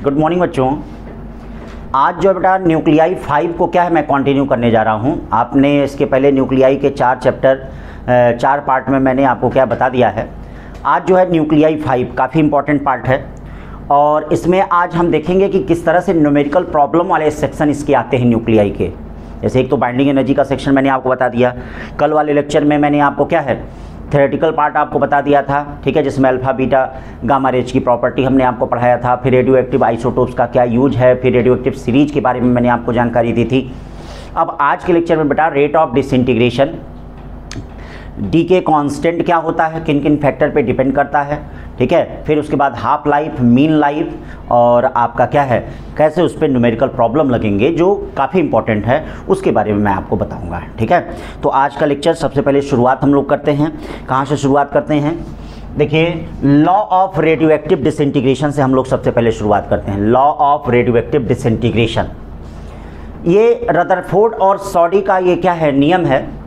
Good morning बच्चों। आज जो बेटा न्यूक्लियाई 5 को क्या है मैं कंटिन्यू करने जा रहा हूँ। आपने इसके पहले न्यूक्लियाई के 4 पार्ट में मैंने आपको क्या बता दिया है। आज जो है न्यूक्लियाई 5 काफ़ी इंपॉर्टेंट पार्ट है और इसमें आज हम देखेंगे कि किस तरह से न्यूमेरिकल प्रॉब्लम वाले सेक्शन इसके आते हैं न्यूक्लियाई के। जैसे एक तो बाइंडिंग एनर्जी का सेक्शन मैंने आपको बता दिया। कल वाले लेक्चर में मैंने आपको क्या है थ्योरेटिकल पार्ट आपको बता दिया था, ठीक है, जिसमें अल्फा बीटा गामा रेज की प्रॉपर्टी हमने आपको पढ़ाया था। फिर रेडियो एक्टिव आइसोटोप्स का क्या यूज है, फिर रेडियो एक्टिव सीरीज के बारे में मैंने आपको जानकारी दी थी। अब आज के लेक्चर में बेटा रेट ऑफ डिसइंटीग्रेशन, डी के कांस्टेंट क्या होता है, किन किन फैक्टर पे डिपेंड करता है, ठीक है। फिर उसके बाद हाफ लाइफ, मीन लाइफ और आपका क्या है कैसे उस पर न्यूमेरिकल प्रॉब्लम लगेंगे जो काफ़ी इंपॉर्टेंट है, उसके बारे में मैं आपको बताऊंगा, ठीक है। तो आज का लेक्चर सबसे पहले शुरुआत हम लोग करते हैं। कहाँ से शुरुआत करते हैं? देखिए, law of radio active disintegration से हम लोग सबसे पहले शुरुआत करते हैं। Law of radio active disintegration, ये रदरफोर्ड और सॉडी का ये क्या है नियम है।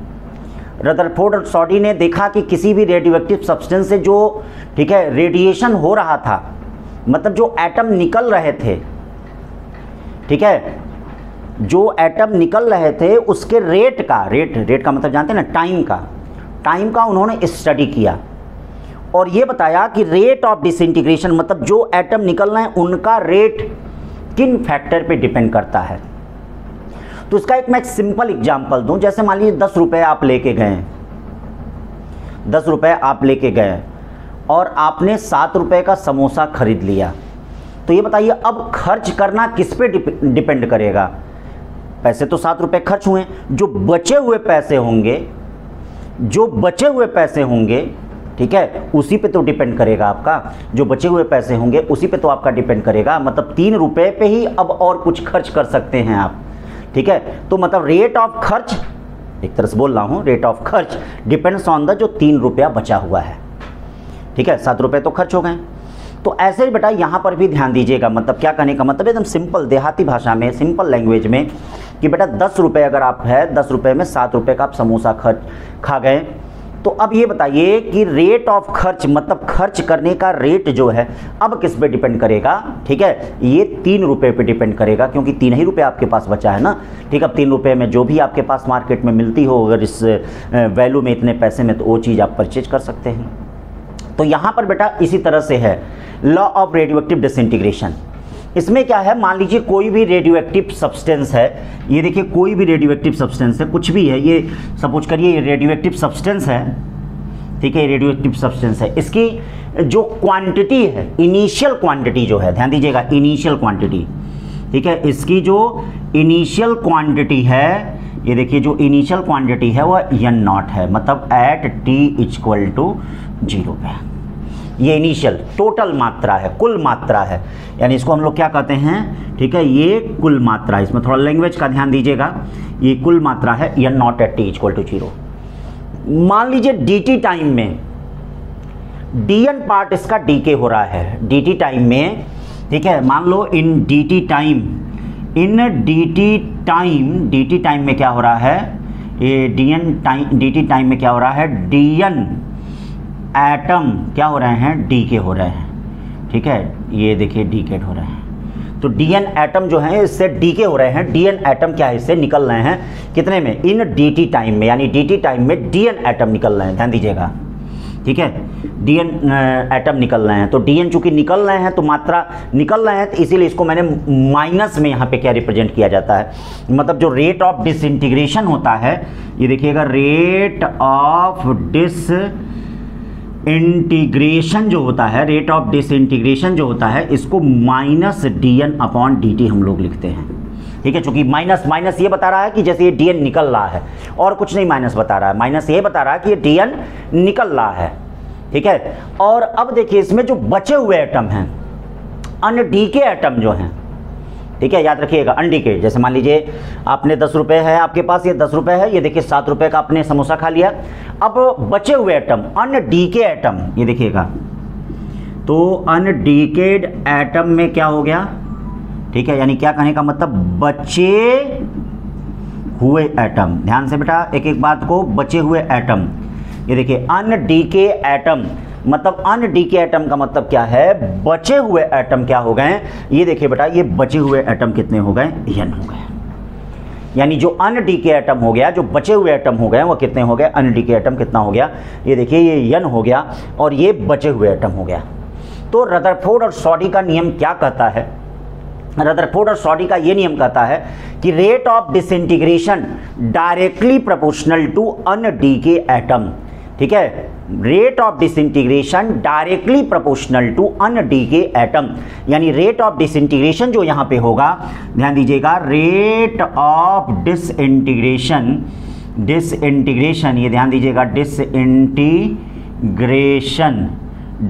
रदरफोर्ड और सॉडी ने देखा कि किसी भी रेडियोएक्टिव सब्सटेंस से जो ठीक है रेडिएशन हो रहा था, मतलब जो एटम निकल रहे थे, ठीक है, जो एटम निकल रहे थे उसके रेट का मतलब जानते हैं ना, टाइम का उन्होंने स्टडी किया और ये बताया कि रेट ऑफ डिसइंटीग्रेशन मतलब जो एटम निकल रहे हैं उनका रेट किन फैक्टर पे डिपेंड करता है। तो इसका एक मैं सिंपल एग्जांपल दूं। जैसे मान लीजिए 10 रुपये आप लेके गए, 10 रुपये आप लेके गए और आपने 7 रुपये का समोसा खरीद लिया। तो ये बताइए अब खर्च करना किस पे डिपेंड करेगा। पैसे तो 7 रुपये खर्च हुए, जो बचे हुए पैसे होंगे ठीक है उसी पे तो डिपेंड करेगा आपका, जो बचे हुए पैसे होंगे उसी पे तो आपका डिपेंड करेगा। मतलब 3 रुपये पे ही अब और कुछ खर्च कर सकते हैं आप, ठीक है। तो मतलब रेट ऑफ खर्च, एक तरह से बोल रहा हूँ, रेट ऑफ खर्च डिपेंड्स ऑन द जो 3 रुपया बचा हुआ है, ठीक है। 7 रुपये तो खर्च हो गए। तो ऐसे ही बेटा यहाँ पर भी ध्यान दीजिएगा। मतलब क्या कहने का मतलब एकदम सिंपल देहाती भाषा में, सिंपल लैंग्वेज में कि बेटा 10 रुपये अगर आप है, 10 रुपये में 7 रुपये का आप समोसा खा गए। तो अब ये बताइए कि रेट ऑफ खर्च मतलब खर्च करने का रेट जो है अब किस पे डिपेंड करेगा, ठीक है। ये 3 रुपये पे डिपेंड करेगा क्योंकि 3 ही रुपये आपके पास बचा है ना, ठीक है। अब 3 रुपये में जो भी आपके पास मार्केट में मिलती हो, अगर इस वैल्यू में इतने पैसे में, तो वो चीज़ आप परचेज कर सकते हैं। तो यहाँ पर बेटा इसी तरह से है law of radio active disintegration. इसमें क्या है, मान लीजिए कोई भी रेडियो एक्टिव सब्सटेंस है, ये देखिए कोई भी रेडियो एक्टिव सब्सटेंस है, कुछ भी है, ये सपोज करिए ये रेडियो एक्टिव सब्सटेंस है, ठीक है, रेडियो एक्टिव सब्सटेंस है। इसकी जो क्वांटिटी है, इनिशियल क्वांटिटी जो है, ध्यान दीजिएगा, इनिशियल क्वांटिटी, ठीक है, इसकी जो इनिशियल क्वांटिटी है, ये देखिए जो इनिशियल क्वांटिटी है वह n0 है, मतलब एट t=0 पे। ये इनिशियल टोटल मात्रा है, कुल मात्रा है, यानी इसको हम लोग क्या कहते हैं, ठीक है, ये कुल मात्रा। इसमें थोड़ा लैंग्वेज का ध्यान दीजिएगा, ये कुल मात्रा है n0 एट t=0। मान लीजिए dt टाइम में dn पार्ट इसका डीके हो रहा है, dt टाइम में, ठीक है। मान लो इन dt टाइम में क्या हो रहा है, ये dt टाइम में क्या हो रहा है, dn एटम क्या हो रहे हैं, डीके हो रहे हैं, ठीक है। ये देखिए डीकेड हो रहे हैं, तो dn एटम जो है इससे डीके हो रहे हैं। dn एटम क्या है, इससे निकल रहे हैं कितने में, इन dt टाइम में, यानी dt टाइम में dn एटम निकल रहे हैं, ध्यान दीजिएगा, ठीक है, dn एटम निकल रहे हैं। तो dn चूंकि निकल रहे हैं तो मात्रा निकल रहे हैं, तो इसीलिए इसको मैंने माइनस में यहाँ पे क्या रिप्रेजेंट किया जाता है, मतलब जो रेट ऑफ डिसइंटीग्रेशन होता है, ये देखिएगा रेट ऑफ इंटीग्रेशन जो होता है, रेट ऑफ डिसइंटीग्रेशन जो होता है, इसको -dn/dt हम लोग लिखते हैं, ठीक है। चूंकि माइनस ये बता रहा है कि जैसे ये dn निकल रहा है, और कुछ नहीं माइनस बता रहा है, माइनस ये बता रहा है कि ये dn निकल रहा है, ठीक है। और अब देखिए इसमें जो बचे हुए एटम हैं, अनडीके एटम जो हैं, ठीक है, याद रखिएगा अनडीके। जैसे मान लीजिए आपने 10 रुपये है आपके पास, ये 10 रुपये है, ये देखिए 7 रुपये का आपने समोसा खा लिया। अब बचे हुए एटम, अनडीके एटम, ये देखिएगा, तो अनडीकेड एटम में क्या हो गया, ठीक है, यानी क्या कहने का मतलब बचे हुए एटम। ध्यान से बेटा एक एक बात को, बचे हुए एटम, ये देखिए अनडीके एटम मतलब अनडीके एटम का मतलब क्या है, बचे हुए एटम क्या हो गए, ये देखिए बेटा, ये बचे हुए एटम कितने हो गए, n हो गए। यानी जो अनडीके एटम हो गया, जो बचे हुए एटम हो गए वो कितने हो गए, अनडीके एटम कितना हो गया, ये देखिए ये n हो गया और ये बचे हुए एटम हो गया। तो रदरफोर्ड और सॉडी का नियम क्या कहता है, रदरफोर्ड और सॉडी का ये नियम कहता है कि rate of disintegration directly proportional to undecay atom, ठीक है, rate of disintegration directly proportional to undecay atom. यानी रेट ऑफ डिसइंटीग्रेशन जो यहाँ पे होगा, ध्यान दीजिएगा, रेट ऑफ डिसइंटीग्रेशन, डिसइंटीग्रेशन, ये ध्यान दीजिएगा, disintegration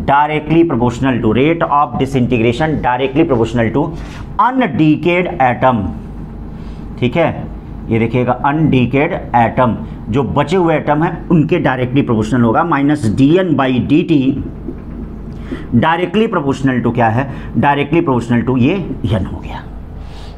directly proportional to, rate of disintegration directly proportional to undecayed atom, ठीक है, ये देखिएगा अनडीकेड एटम, जो बचे हुए एटम हैं उनके डायरेक्टली प्रोपोर्शनल होगा, minus dN/dt directly proportional to क्या है, डायरेक्टली प्रोपोर्शनल टू ये n हो गया,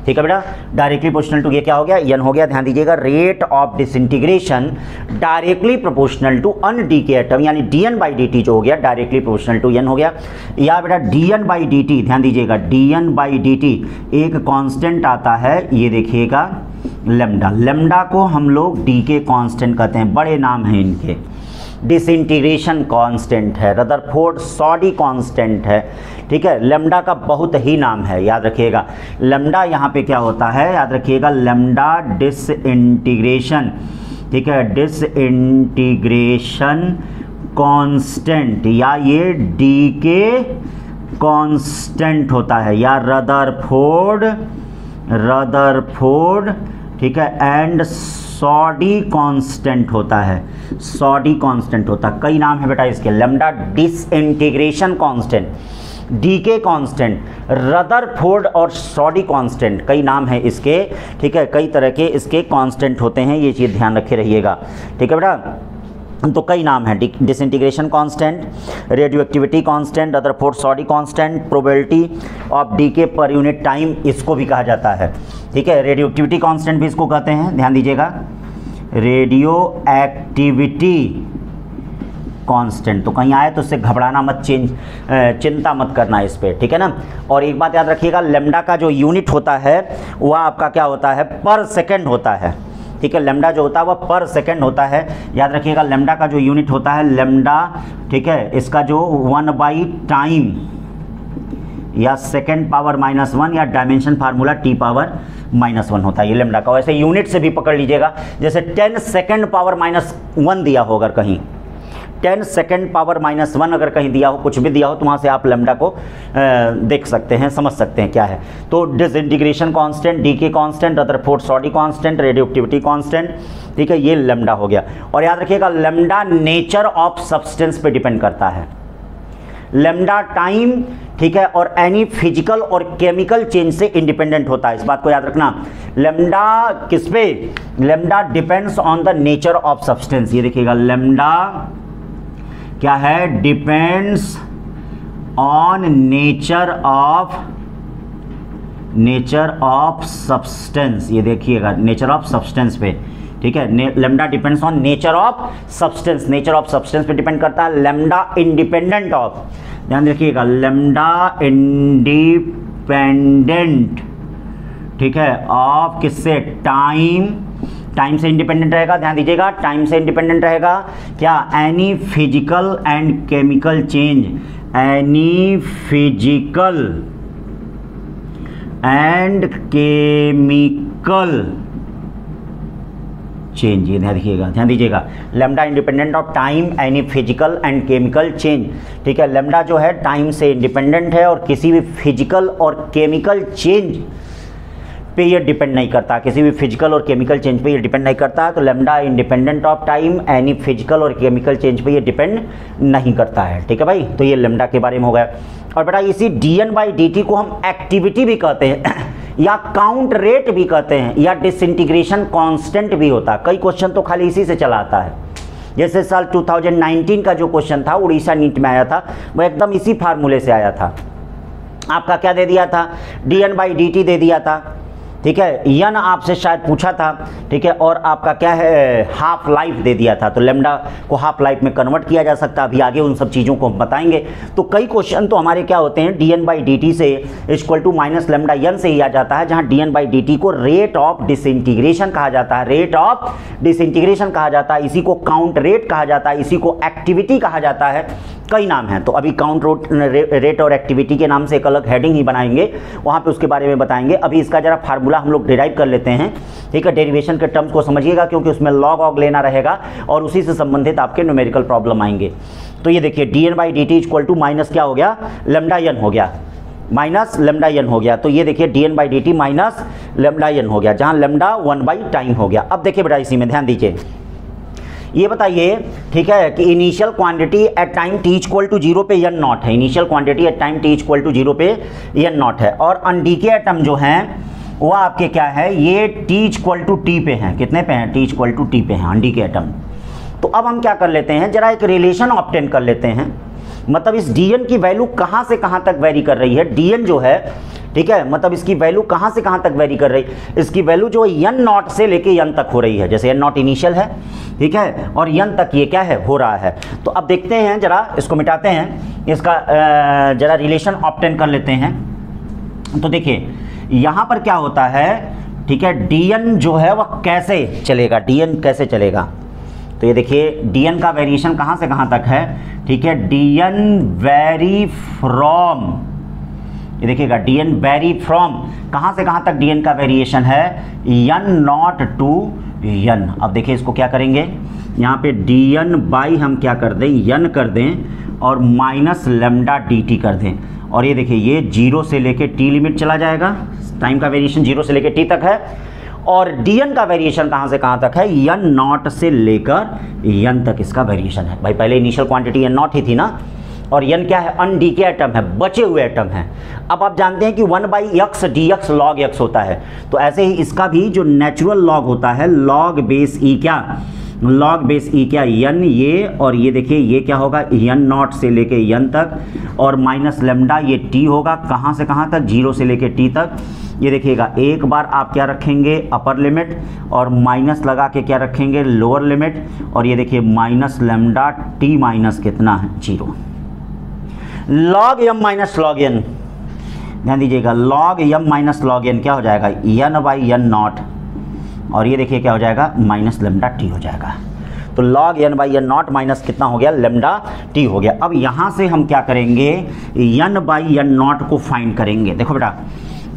ठीक है बेटा, डायरेक्टली प्रोपोर्शनल टू ये क्या हो गया, n हो गया। ध्यान दीजिएगा, rate of disintegration directly proportional to undecay atom, यानी dN/dt जो हो गया डायरेक्टली प्रोपोर्शनल टू n हो गया। या बेटा dN/dt, ध्यान दीजिएगा, dN/dt एक कांस्टेंट आता है, ये देखिएगा लेम्डा, लेम्डा को हम लोग डी के कांस्टेंट कहते हैं, बड़े नाम हैं इनके, डिसइंटीग्रेशन कांस्टेंट है, रदरफोर्ड सॉडी कांस्टेंट है, ठीक है, लेम्डा का बहुत ही नाम है, याद रखिएगा। लेम्डा यहाँ पे क्या होता है, याद रखिएगा, लेम्डा डिसइंटीग्रेशन, ठीक है, डिसइंटीग्रेशन कांस्टेंट, या ये डी के कांस्टेंट होता है, या रदरफोर्ड, ठीक है, एंड सॉडी कांस्टेंट होता है, सॉडी कांस्टेंट होता है, कई नाम है बेटा इसके, lambda disintegration constant, decay constant, Rutherford और सॉडी कांस्टेंट, कई नाम है इसके, ठीक है, कई तरह के इसके कांस्टेंट होते हैं, ये चीज़ ध्यान रखे रहिएगा, ठीक है बेटा। तो कई नाम है, disintegration constant, radioactivity constant, Rutherford Soddy constant, probability of decay per unit time इसको भी कहा जाता है, ठीक है, रेडियो एक्टिविटी कांस्टेंट भी इसको कहते हैं, ध्यान दीजिएगा, रेडियो एक्टिविटी कांस्टेंट। तो कहीं आए तो उससे घबराना मत, चिंता मत करना इस पे, ठीक है ना। और एक बात याद रखिएगा, लेम्डा का जो यूनिट होता है वह आपका क्या होता है, पर सेकेंड होता है, ठीक है, लेम्डा जो होता है वह पर सेकेंड होता है, याद रखिएगा, लेम्डा का जो यूनिट होता है लेम्डा, ठीक है, इसका जो 1/टाइम या सेकेंड पावर -1 या डायमेंशन फार्मूला T⁻⁻1 होता है ये लेम्डा का। वैसे यूनिट से भी पकड़ लीजिएगा, जैसे 10 सेकेंड पावर -1 दिया हो, अगर कहीं 10 सेकेंड पावर -1 अगर कहीं दिया हो, कुछ भी दिया हो, तो वहाँ से आप लेम्डा को देख सकते हैं, समझ सकते हैं क्या है। तो disintegration constant, decay constant, Rutherford Soddy constant, radioactivity constant, ठीक है, ये लेम्डा हो गया। और याद रखिएगा, लेम्डा नेचर ऑफ सब्सटेंस पे डिपेंड करता है, लेम्डा टाइम, ठीक है, और एनी फिजिकल और केमिकल चेंज से इंडिपेंडेंट होता है, इस बात को याद रखना। लेम्डा किस पे, lambda depends on the nature of substance, ये देखिएगा, लेम्डा क्या है, depends on nature of substance, ये देखिएगा, नेचर ऑफ सब्सटेंस पे, ठीक है, lambda depends on nature of substance, nature of substance पे डिपेंड करता है। लेम्डा इंडिपेंडेंट ऑफ, ध्यान रखिएगा, लेम्डा इंडिपेंडेंट, ठीक है, ऑफ किससे, टाइम, टाइम से इंडिपेंडेंट रहेगा, ध्यान दीजिएगा, टाइम से इंडिपेंडेंट रहेगा क्या, any physical and chemical change, any physical and chemical change, ये ध्यान दीजिएगा, lambda independent of time, any physical and chemical change, ठीक है, लेम्डा जो है टाइम से इंडिपेंडेंट है और किसी भी फिजिकल और केमिकल चेंज पे ये डिपेंड नहीं करता, किसी भी फिजिकल और केमिकल चेंज पे ये डिपेंड नहीं करता। तो lambda independent of time, any physical और केमिकल चेंज पे ये डिपेंड नहीं करता है, ठीक है भाई। तो ये लेम्डा के बारे में हो गया। और बेटा इसी dN/dt को हम एक्टिविटी भी कहते हैं या काउंट रेट भी कहते हैं, या डिसइंटीग्रेशन कांस्टेंट भी होता है। कई क्वेश्चन तो खाली इसी से चला आता है, जैसे साल 2019 का जो क्वेश्चन था उड़ीसा नीट में आया था, वो एकदम इसी फार्मूले से आया था। आपका क्या दे दिया था, dN/dt दे दिया था, ठीक है, यन आपसे शायद पूछा था, ठीक है, और आपका क्या है हाफ लाइफ दे दिया था, तो लेमडा को हाफ लाइफ में कन्वर्ट किया जा सकता है। अभी आगे उन सब चीज़ों को हम बताएंगे। तो कई क्वेश्चन तो हमारे क्या होते हैं dn/dt से इक्वल टू माइनस लेमडा यन से ही आ जाता है, जहाँ dn/dt को रेट ऑफ डिसइंटीग्रेशन कहा जाता है, रेट ऑफ डिसइंटीग्रेशन कहा जाता है, इसी को काउंट रेट कहा जाता है, इसी को एक्टिविटी कहा जाता है, कई नाम हैं। तो अभी काउंट रेट और एक्टिविटी के नाम से एक अलग हेडिंग ही बनाएंगे, वहाँ पे उसके बारे में बताएंगे। अभी इसका जरा फार्मूला हम लोग डिराइव कर लेते हैं, ठीक है। डेरिवेशन के टर्म्स को समझिएगा, क्योंकि उसमें लॉग ऑग लेना रहेगा और उसी से संबंधित आपके न्यूमेरिकल प्रॉब्लम आएंगे। तो ये देखिए dn/dt इक्वल टू माइनस क्या हो गया, लेमडा यन हो गया, माइनस लेमडा यन हो गया। तो ये देखिए dn/dt माइनस लेमडा यन हो गया, जहाँ लेमडा 1/टाइम हो गया। अब देखिए बेटा, इसी में ध्यान दीजिए, ये बताइए, ठीक है, कि initial quantity at time t equal to 0 पे यन नॉट है, initial quantity at time t equal to 0 पे यन नॉट है, और अनडीके एटम जो हैं वो आपके क्या है, ये t इक्वल टू t पे हैं, कितने पे हैं, t इक्वल टू t पे हैं अनडीके एटम। तो अब हम क्या कर लेते हैं, जरा एक रिलेशन ऑब्टेन कर लेते हैं, मतलब इस dn की वैल्यू कहाँ से कहाँ तक वेरी कर रही है, dn जो है, ठीक है, मतलब इसकी वैल्यू कहाँ से कहाँ तक वेरी कर रही है, इसकी वैल्यू जो यन नॉट से लेके यन तक हो रही है, जैसे यन नॉट इनिशियल है, ठीक है, और यन तक ये क्या है, हो रहा है। तो अब देखते हैं, जरा इसको मिटाते हैं, इसका जरा रिलेशन ऑब्टेन कर लेते हैं। तो देखिए यहाँ पर क्या होता है, ठीक है, dn जो है वह कैसे चलेगा, dn कैसे चलेगा। तो ये देखिए dn का वेरिएशन कहाँ से कहाँ तक है, ठीक है, dn वेरी फ्रॉम, ये देखिएगा dn वेरी फ्रॉम, कहाँ से कहाँ तक dn का वेरिएशन है, यन नॉट टू यन। अब देखिए इसको क्या करेंगे, यहाँ पे dn/, हम क्या कर दें, यन कर दें और माइनस लेमडा dt कर दें, और ये देखिए ये 0 से लेके t लिमिट चला जाएगा, टाइम का वेरिएशन 0 से लेके t तक है, और dn का वेरिएशन कहाँ से कहाँ तक है, यन नॉट से लेकर यन तक इसका वेरिएशन है। भाई पहले इनिशियल क्वांटिटी यन नॉट ही थी ना, और यन क्या है, अनडीके एटम है, बचे हुए एटम हैं। अब आप जानते हैं कि 1/x dx log x होता है, तो ऐसे ही इसका भी जो नेचुरल लॉग होता है, log बेस e क्या, log बेस e क्या, यन ये, और ये देखिए ये क्या होगा, यन नॉट से लेके यन तक, और माइनस लेमडा ये t होगा, कहाँ से कहाँ तक, 0 से लेके t तक। ये देखिएगा एक बार आप क्या रखेंगे, अपर लिमिट, और माइनस लगा के क्या रखेंगे, लोअर लिमिट, और ये देखिए माइनस लेमडा t माइनस कितना है, 0। log m minus log n, ध्यान दीजिएगा, log m minus log n क्या हो जाएगा, n/n नॉट, और ये देखिए क्या हो जाएगा, माइनस लेमडा t हो जाएगा। तो log n/n नॉट माइनस कितना हो गया, लेमडा t हो गया। अब यहाँ से हम क्या करेंगे, n/n नॉट को फाइंड करेंगे। देखो बेटा,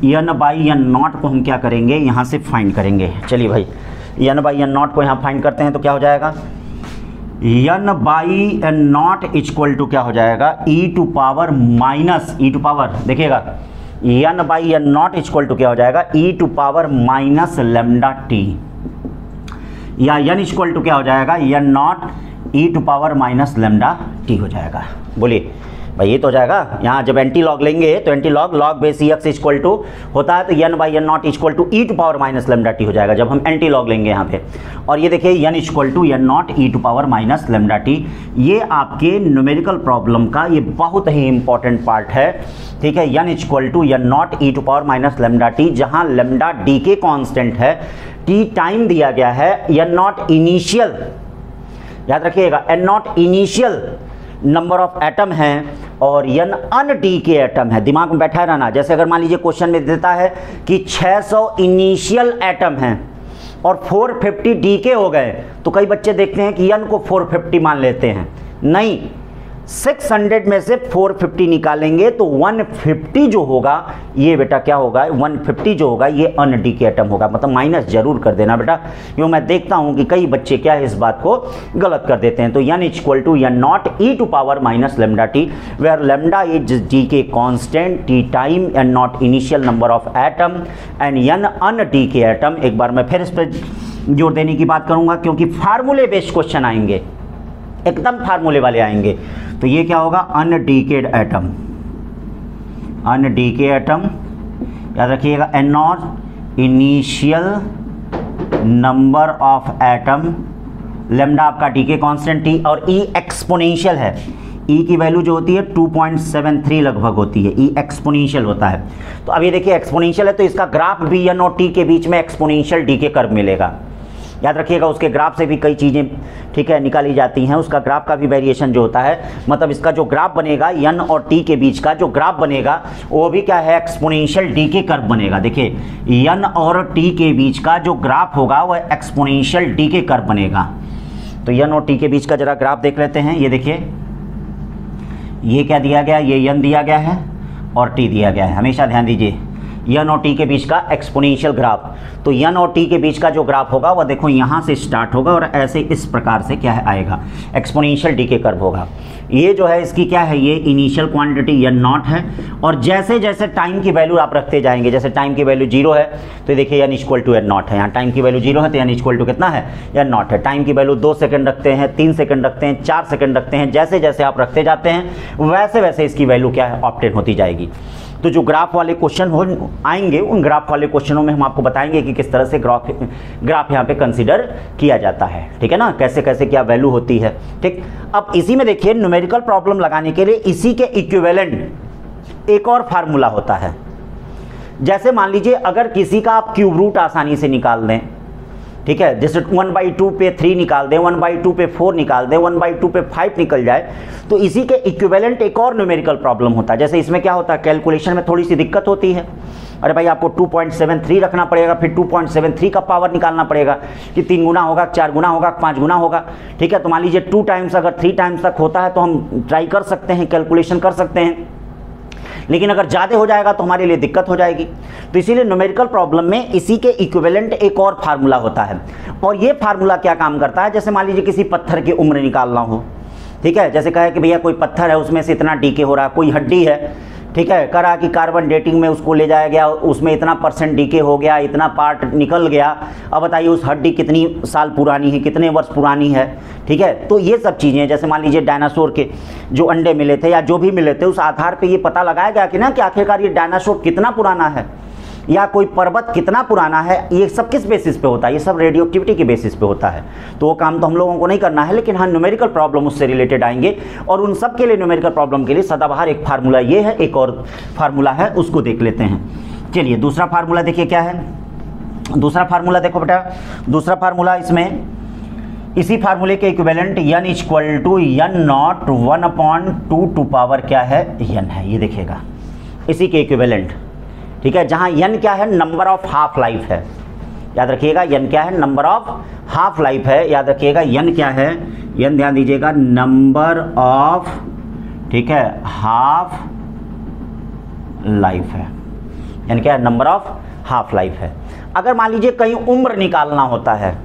n/n नॉट को हम क्या करेंगे, यहाँ से फाइंड करेंगे। चलिए भाई n/n नॉट को यहाँ फाइंड करते हैं, तो क्या हो जाएगा, n/n नॉट इक्वल टू क्या हो जाएगा, e to power minus, e to power, देखिएगा n/n नॉट इक्वल टू क्या हो जाएगा, e to power minus lambda t, या n इक्वल टू क्या हो जाएगा, n naught e to power minus lambda t हो जाएगा। बोलिए भाई ये तो हो जाएगा। यहाँ जब एंटी लॉग लेंगे तो antilog base x equal to होता है, तो n/n naught equal to e to power minus lambda t हो जाएगा जब हम एंटी लॉग लेंगे यहाँ पे। और ये देखिए n equal to n naught e to power minus lambda t, ये आपके न्यूमेरिकल प्रॉब्लम का ये बहुत ही इंपॉर्टेंट पार्ट है, ठीक है। n equal to n naught e to power minus lambda t, जहाँ लेमडा डी के कॉन्स्टेंट है, t टाइम दिया गया है, n नॉट इनिशियल, याद रखिएगा n naught initial number of atom हैं और n undecayed atom है। दिमाग में बैठा रहना, जैसे अगर मान लीजिए क्वेश्चन में देता है कि 600 इनिशियल एटम हैं और 450 डी के हो गए, तो कई बच्चे देखते हैं कि n को 450 मान लेते हैं। नहीं, 600 में से 450 निकालेंगे तो 150 जो होगा ये बेटा क्या होगा, 150 जो होगा ये अन डी के एटम होगा। मतलब माइनस जरूर कर देना बेटा, क्यों मैं देखता हूं कि कई बच्चे क्या है इस बात को गलत कर देते हैं। तो n equal to n naught e to power minus lambda t, where lambda is decay constant, t time, n naught initial number of atom and n undecayed atom. एक बार मैं फिर इस पर जोर देने की बात करूंगा क्योंकि फार्मूले बेस्ड क्वेश्चन आएंगे, एकदम फार्मूले वाले आएंगे। तो ये क्या होगा, अनडीकेड एटम, अनडीके एटम, याद रखिएगा, n naught initial number of atom, lambda आपका डीके कांस्टेंट t, और e एक्सपोनेंशियल है, ई की वैल्यू जो होती है 2.73 लगभग होती है, ई एक्सपोनेंशियल होता है। तो अब ये देखिए एक्सपोनेंशियल है तो इसका ग्राफ भी एन और टी के बीच में एक्सपोनेंशियल डीके कर्व मिलेगा। याद रखिएगा उसके ग्राफ से भी कई चीज़ें ठीक है निकाली जाती हैं, उसका ग्राफ का भी वेरिएशन जो होता है, मतलब इसका जो ग्राफ बनेगा एन और टी के बीच का जो ग्राफ बनेगा वो भी क्या है, एक्सपोनेंशियल डीके कर्व बनेगा। देखिए एन और टी के बीच का जो ग्राफ होगा वह एक्सपोनेंशियल डीके कर्व बनेगा। तो एन और टी के बीच का जरा ग्राफ देख लेते हैं। ये देखिए ये क्या दिया गया, ये एन दिया गया है और टी दिया गया है। हमेशा ध्यान दीजिए एन और टी के बीच का एक्सपोनेंशियल ग्राफ, तो एन और टी के बीच का जो ग्राफ होगा वह देखो यहाँ से स्टार्ट होगा और ऐसे इस प्रकार से क्या है आएगा, एक्सपोनेंशियल डीके कर्व होगा। ये जो है इसकी क्या है, ये इनिशियल क्वांटिटी एन नॉट है और जैसे जैसे टाइम की वैल्यू आप रखते जाएंगे, जैसे टाइम की वैल्यू 0 है तो देखिए n equal to n naught है। यहाँ टाइम की वैल्यू 0 है तो एन इक्वल टू कितना है, एन नॉट है। टाइम की वैल्यू 2 सेकंड रखते हैं, 3 सेकंड रखते हैं, 4 सेकंड रखते हैं, जैसे जैसे आप रखते जाते हैं वैसे वैसे इसकी वैल्यू क्या है, ऑब्टेन होती जाएगी। तो जो ग्राफ वाले क्वेश्चन हो आएंगे उन ग्राफ वाले क्वेश्चनों में हम आपको बताएंगे कि किस तरह से ग्राफ यहाँ पे कंसीडर किया जाता है, ठीक है ना, कैसे कैसे क्या वैल्यू होती है। ठीक, अब इसी में देखिए न्यूमेरिकल प्रॉब्लम लगाने के लिए इसी के इक्विवेलेंट एक और फार्मूला होता है। जैसे मान लीजिए अगर किसी का आप क्यूब रूट आसानी से निकाल दें, ठीक है, जैसे 1/2 पे 3 निकाल दें, 1/2 पे 4 निकाल दें, 1/2 पे 5 निकल जाए, तो इसी के इक्विवेलेंट एक और न्यूमेरिकल प्रॉब्लम होता है। जैसे इसमें क्या होता है, कैलकुलेशन में थोड़ी सी दिक्कत होती है। अरे भाई आपको 2.73 रखना पड़ेगा, फिर 2.73 का पावर निकालना पड़ेगा कि 3 गुना होगा, 4 गुना होगा, 5 गुना होगा, ठीक है। तो मान लीजिए 2 टाइम्स अगर 3 टाइम्स तक होता है तो हम ट्राई कर सकते हैं, कैलकुलेशन कर सकते हैं, लेकिन अगर ज़्यादा हो जाएगा तो हमारे लिए दिक्कत हो जाएगी। तो इसीलिए न्यूमेरिकल प्रॉब्लम में इसी के इक्विवेलेंट एक और फार्मूला होता है। और ये फार्मूला क्या काम करता है, जैसे मान लीजिए किसी पत्थर की उम्र निकालना हो, ठीक है, जैसे कहे कि भैया कोई पत्थर है उसमें से इतना डीके हो रहा है, कोई हड्डी है, ठीक है, करा कि कार्बन डेटिंग में उसको ले जाया गया, उसमें इतना % डीके हो गया, इतना पार्ट निकल गया। अब बताइए उस हड्डी कितनी साल पुरानी है, कितने वर्ष पुरानी है, ठीक है। तो ये सब चीज़ें, जैसे मान लीजिए डायनासोर के जो अंडे मिले थे या जो भी मिले थे, उस आधार पे ये पता लगाया गया कि ना कि आखिरकार ये डायनासोर कितना पुराना है या कोई पर्वत कितना पुराना है। ये सब किस बेसिस पे होता है, ये सब रेडियो एक्टिविटी के बेसिस पे होता है। तो वो काम तो हम लोगों को नहीं करना है, लेकिन हाँ न्यूमेरिकल प्रॉब्लम उससे रिलेटेड आएंगे और उन सब के लिए न्यूमेरिकल प्रॉब्लम के लिए सदाबहार एक फार्मूला ये है, एक और फार्मूला है, उसको देख लेते हैं। चलिए दूसरा फार्मूला देखिए क्या है। दूसरा फार्मूला देखो बेटा, दूसरा फार्मूला इसमें इसी फार्मूले के equivalent n equal to n naught 1/2 to power क्या है, n है। ये देखिएगा इसी के इक्विवेलेंट, ठीक है, जहां n क्या है, नंबर ऑफ हाफ लाइफ है। याद रखिएगा n क्या है, नंबर ऑफ हाफ लाइफ है। याद रखिएगा n क्या है, n ध्यान दीजिएगा नंबर ऑफ, ठीक है, हाफ लाइफ है। n क्या है, नंबर ऑफ हाफ लाइफ है। अगर मान लीजिए कहीं उम्र निकालना होता है,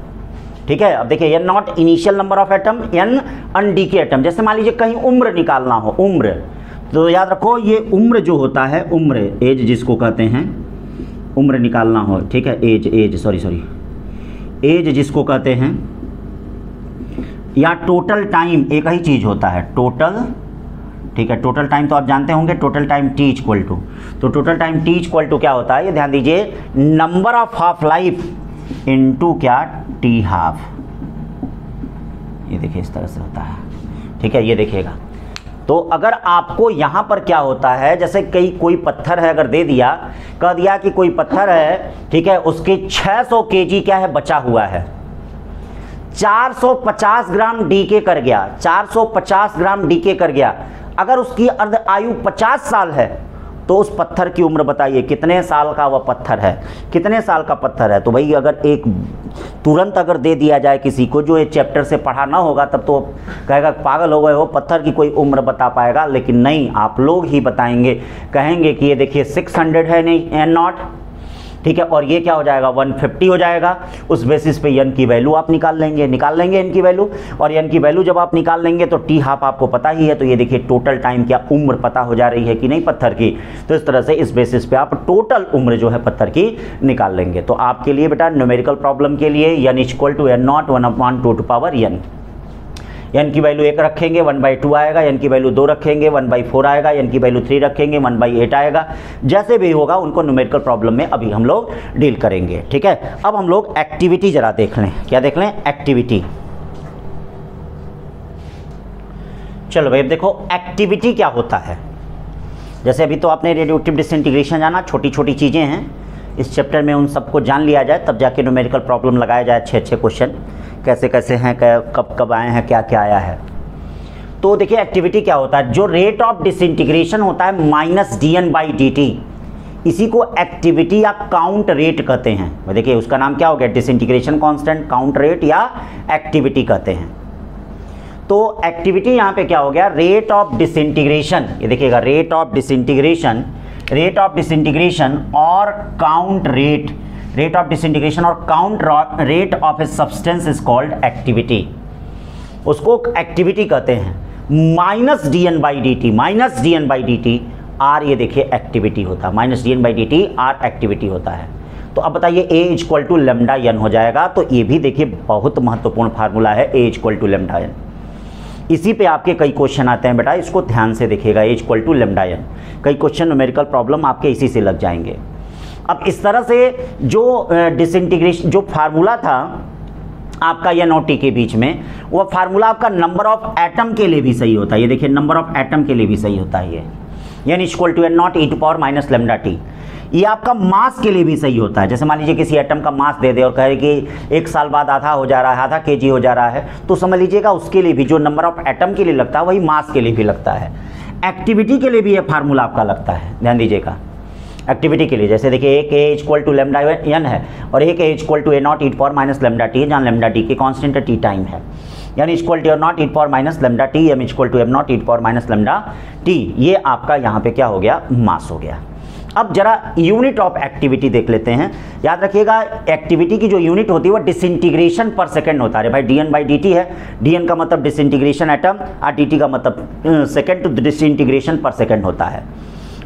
ठीक है, अब देखिए n naught initial number of atom, n undecayed atom. जैसे मान लीजिए कहीं उम्र निकालना हो, उम्र, तो याद रखो ये उम्र जो होता है, उम्र एज जिसको कहते हैं, उम्र निकालना हो, ठीक है, एज जिसको कहते हैं, या टोटल टाइम एक ही चीज़ होता है, टोटल, ठीक है, टोटल टाइम तो आप जानते होंगे, total time t equal to, तो total time t equal to क्या होता है, ये ध्यान दीजिए, number of half life into क्या, t हाफ। ये देखिए इस तरह से होता है, ठीक है, ये देखिएगा। तो अगर आपको यहाँ पर क्या होता है, जैसे कोई पत्थर है, अगर दे दिया, कह दिया कि कोई पत्थर है, ठीक है, उसके 600 kg क्या है बचा हुआ है, 450 ग्राम डीके कर गया, 450 ग्राम डीके कर गया। अगर उसकी अर्ध आयु 50 साल है तो उस पत्थर की उम्र बताइए कितने साल का वह पत्थर है, कितने साल का पत्थर है। तो भाई अगर एक तुरंत अगर दे दिया जाए किसी को जो ये चैप्टर से पढ़ा ना होगा, तब तो कहेगा पागल हो गए हो, पत्थर की कोई उम्र बता पाएगा। लेकिन नहीं, आप लोग ही बताएंगे, कहेंगे कि ये देखिए 600 है नहीं n नॉट, ठीक है, और ये क्या हो जाएगा 150 हो जाएगा। उस बेसिस पे n की वैल्यू आप निकाल लेंगे n की वैल्यू, और n की वैल्यू जब आप निकाल लेंगे तो t हाफ आपको पता ही है। तो ये देखिए टोटल टाइम क्या उम्र पता हो जा रही है कि नहीं पत्थर की। तो इस तरह से इस बेसिस पे आप टोटल उम्र जो है पत्थर की निकाल लेंगे। तो आपके लिए बेटा न्यूमेरिकल प्रॉब्लम के लिए n equal to n naught 1/2 to power n, n की वैल्यू 1 रखेंगे 1/2 आएगा, n की वैल्यू 2 रखेंगे 1/4 आएगा, n की वैल्यू 3 रखेंगे 1/8 आएगा। जैसे भी होगा उनको न्यूमेरिकल प्रॉब्लम में अभी हम लोग डील करेंगे, ठीक है। अब हम लोग एक्टिविटी जरा देख लें, क्या देख लें, एक्टिविटी। चलो भाई, अब देखो एक्टिविटी क्या होता है। जैसे अभी तो आपने रेडियोएक्टिव डिसइंटीग्रेशन जाना, छोटी छोटी चीज़ें हैं, इस चैप्टर में उन सबको जान लिया जाए तब जाके न्यूमेरिकल प्रॉब्लम लगाया जाए, अच्छे अच्छे क्वेश्चन कैसे कैसे हैं, कब कब आए हैं, क्या क्या आया है। तो देखिए एक्टिविटी क्या होता है, जो रेट ऑफ डिसइंटीग्रेशन होता है -dn/dt, इसी को एक्टिविटी या काउंट रेट कहते हैं। देखिए उसका नाम क्या हो गया, डिसइंटीग्रेशन कांस्टेंट, काउंट रेट या एक्टिविटी कहते हैं। तो एक्टिविटी यहाँ पे क्या हो गया, रेट ऑफ डिसइंटीग्रेशन, ये देखिएगा rate of disintegration, rate of disintegration और count rate, rate of disintegration और count rate of a substance is called activity, उसको एक्टिविटी कहते हैं। -dn/dt आर, ये देखिए एक्टिविटी होता है, -dn/dt आर एक्टिविटी होता है। तो अब बताइए A = λn हो जाएगा। तो ये भी देखिए बहुत महत्वपूर्ण फार्मूला है, A = λn। इसी पे आपके कई क्वेश्चन आते हैं बेटा, इसको ध्यान से देखिएगा, A = λn। कई क्वेश्चन न्यूमेरिकल प्रॉब्लम आपके इसी से लग जाएंगे। अब इस तरह से जो डिसइंटीग्रेशन जो फार्मूला था आपका या NOT के बीच में, वो फार्मूला आपका नंबर ऑफ एटम के लिए भी सही होता है। ये देखिए नंबर ऑफ एटम के लिए भी सही होता है ये, यानी = n0 e⁻ λt। ये आपका मास के लिए भी सही होता है। जैसे मान लीजिए किसी एटम का मास दे दे और कहे कि 1 साल बाद आधा हो जा रहा है, आधा kg हो जा रहा है, तो समझ लीजिएगा उसके लिए भी जो नंबर ऑफ एटम के लिए लगता है वही मास के लिए भी लगता है। एक्टिविटी के लिए भी ये फार्मूला आपका लगता है, ध्यान दीजिएगा। एक्टिविटी के लिए जैसे देखिए एक A = λn है और एक A = a0 e⁻ λt है, जहाँ λd के कॉन्स्टेंट टी टाइम है, यानी = a0 e⁻ λt, m = m0 e⁻ λt। ये आपका यहाँ पे क्या हो गया, मास हो गया। अब जरा यूनिट ऑफ एक्टिविटी देख लेते हैं। याद रखिएगा एक्टिविटी की जो यूनिट होती है वो डिसइंटीग्रेशन पर सेकंड होता है। भाई dn/dt है, dn का मतलब डिसइंटीग्रेशन एटम और dt का मतलब सेकंड, तो डिसइंटीग्रेशन पर सेकंड होता है।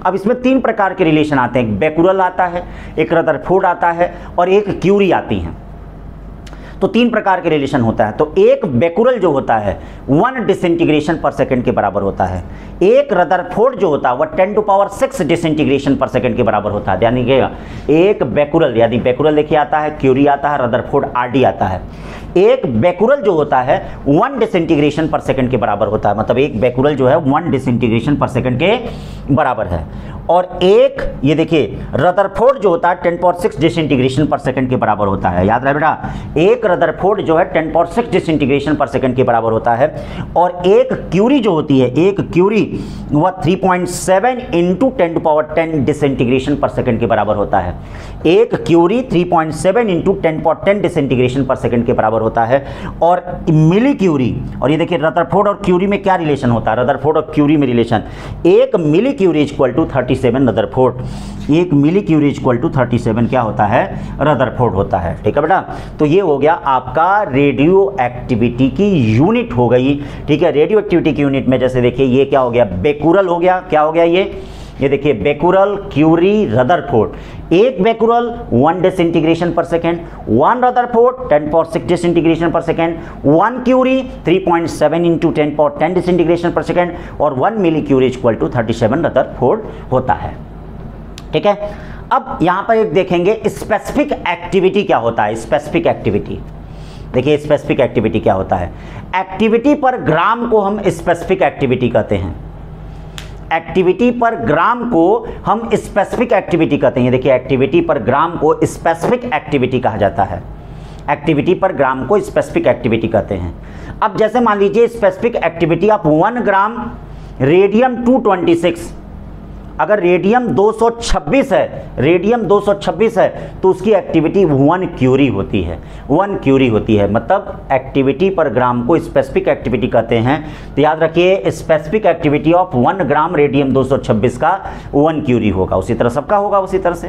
अब इसमें 3 प्रकार के रिलेशन आते हैं, एक बेकुरल आता है, एक रदरफोर्ड आता है और एक क्यूरी आती हैं। तो 3 प्रकार के रिलेशन होता है। तो एक बेकुरल जो होता है 1 डिसइंटीग्रेशन पर सेकंड के बराबर होता है। एक रदरफोर्ड जो होता है वह 10⁶ डिसइंटीग्रेशन पर सेकंड के बराबर होता है। ध्यान दीजिएगा, एक बेकुरल, यानी बेकुरल देखिए आता है, क्यूरी आता है, रदरफोर्ड RD आता है। एक बेकुरल जो होता है 1 डिसइंटीग्रेशन पर सेकंड के बराबर होता है, मतलब एक बेकुरल जो है 1 डिसइंटीग्रेशन पर सेकंड के बराबर है। और एक ये देखिए रदरफोर्ड जो होता है 10⁶ डिसइंटीग्रेशन पर सेकंड के बराबर होता है। याद रहे बेटा, एक रदरफोर्ड जो है 10⁶ डिसइंटीग्रेशन पर सेकंड के बराबर होता है। और एक क्यूरी जो होती है, एक क्यूरी वह 3.7 × 10⁻10 डिसइंटीग्रेशन पर सेकंड के बराबर होता है। एक क्यूरी 3.7 × 10⁻10 डिसइंटीग्रेशन पर सेकंड के बराबर होता है। और मिली क्यूरी, और ये देखिए रदरफोर्ड और क्यूरी में क्या रिलेशन होता है, रदरफोर्ड और क्यूरी में रिलेशन, एक मिली क्यूरी = 37 रदरफोर्ड, एक मिली क्यूरी = 37 क्या होता है, रदरफोर्ड होता है। ठीक है बेटा, तो ये हो गया आपका रेडियो एक्टिविटी की यूनिट हो गई। ठीक है, रेडियो एक्टिविटी की यूनिट में जैसे देखिए ये क्या हो गया, बेकुरल हो गया, क्या हो गया ये देखिए बेकुरल, क्यूरी, रदरफोर्ड। एक becquerel 1 disintegration per second, 1 Rutherford 10⁶ disintegration per second, 1 curie 3.7 × 10⁻10 disintegration per second और 1 मिली क्यूरी = 37 रदरफोर्ड होता है। ठीक है, अब यहाँ पर एक देखेंगे स्पेसिफिक एक्टिविटी क्या होता है। स्पेसिफिक एक्टिविटी देखिए, स्पेसिफिक एक्टिविटी क्या होता है। एक्टिविटी पर ग्राम को हम स्पेसिफिक एक्टिविटी कहते हैं। एक्टिविटी पर ग्राम को हम स्पेसिफिक एक्टिविटी कहते हैं। देखिए एक्टिविटी पर ग्राम को स्पेसिफिक एक्टिविटी कहा जाता है। एक्टिविटी पर ग्राम को स्पेसिफिक एक्टिविटी कहते हैं। अब जैसे मान लीजिए specific activity of 1 gram radium 226, अगर रेडियम 226 है, रेडियम 226 है तो उसकी एक्टिविटी 1 क्यूरी होती है, 1 क्यूरी होती है। मतलब एक्टिविटी पर ग्राम को स्पेसिफिक एक्टिविटी कहते हैं। तो याद रखिए specific activity of 1 gram radium 226 का 1 क्यूरी होगा, उसी तरह सबका होगा उसी तरह से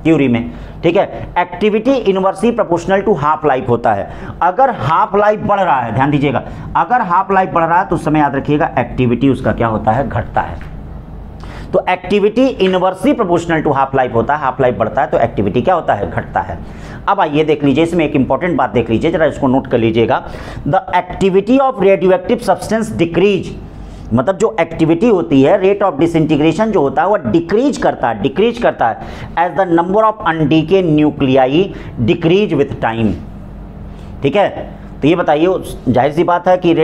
क्यूरी में। ठीक है, activity inversely proportional to half life होता है। अगर हाफ लाइफ बढ़ रहा है, ध्यान दीजिएगा, अगर हाफ लाइफ बढ़ रहा है तो उस समय याद रखिएगा एक्टिविटी उसका क्या होता है, घटता है। तो activity inversely proportional to half life होता है, हाफ लाइफ बढ़ता है तो एक्टिविटी क्या होता है, घटता है। अब आइए देख लीजिए, इसमें एक इंपॉर्टेंट बात देख लीजिए, जरा इसको नोट कर लीजिएगा। The activity of radio active substance decrease, मतलब जो एक्टिविटी होती है, रेट ऑफ डिसइंटीग्रेशन जो होता है वह डिक्रीज करता है, डिक्रीज करता है as the number of undecayed nuclei decrease with time. ठीक है, तो ये बताइए, जाहिर सी बात है कि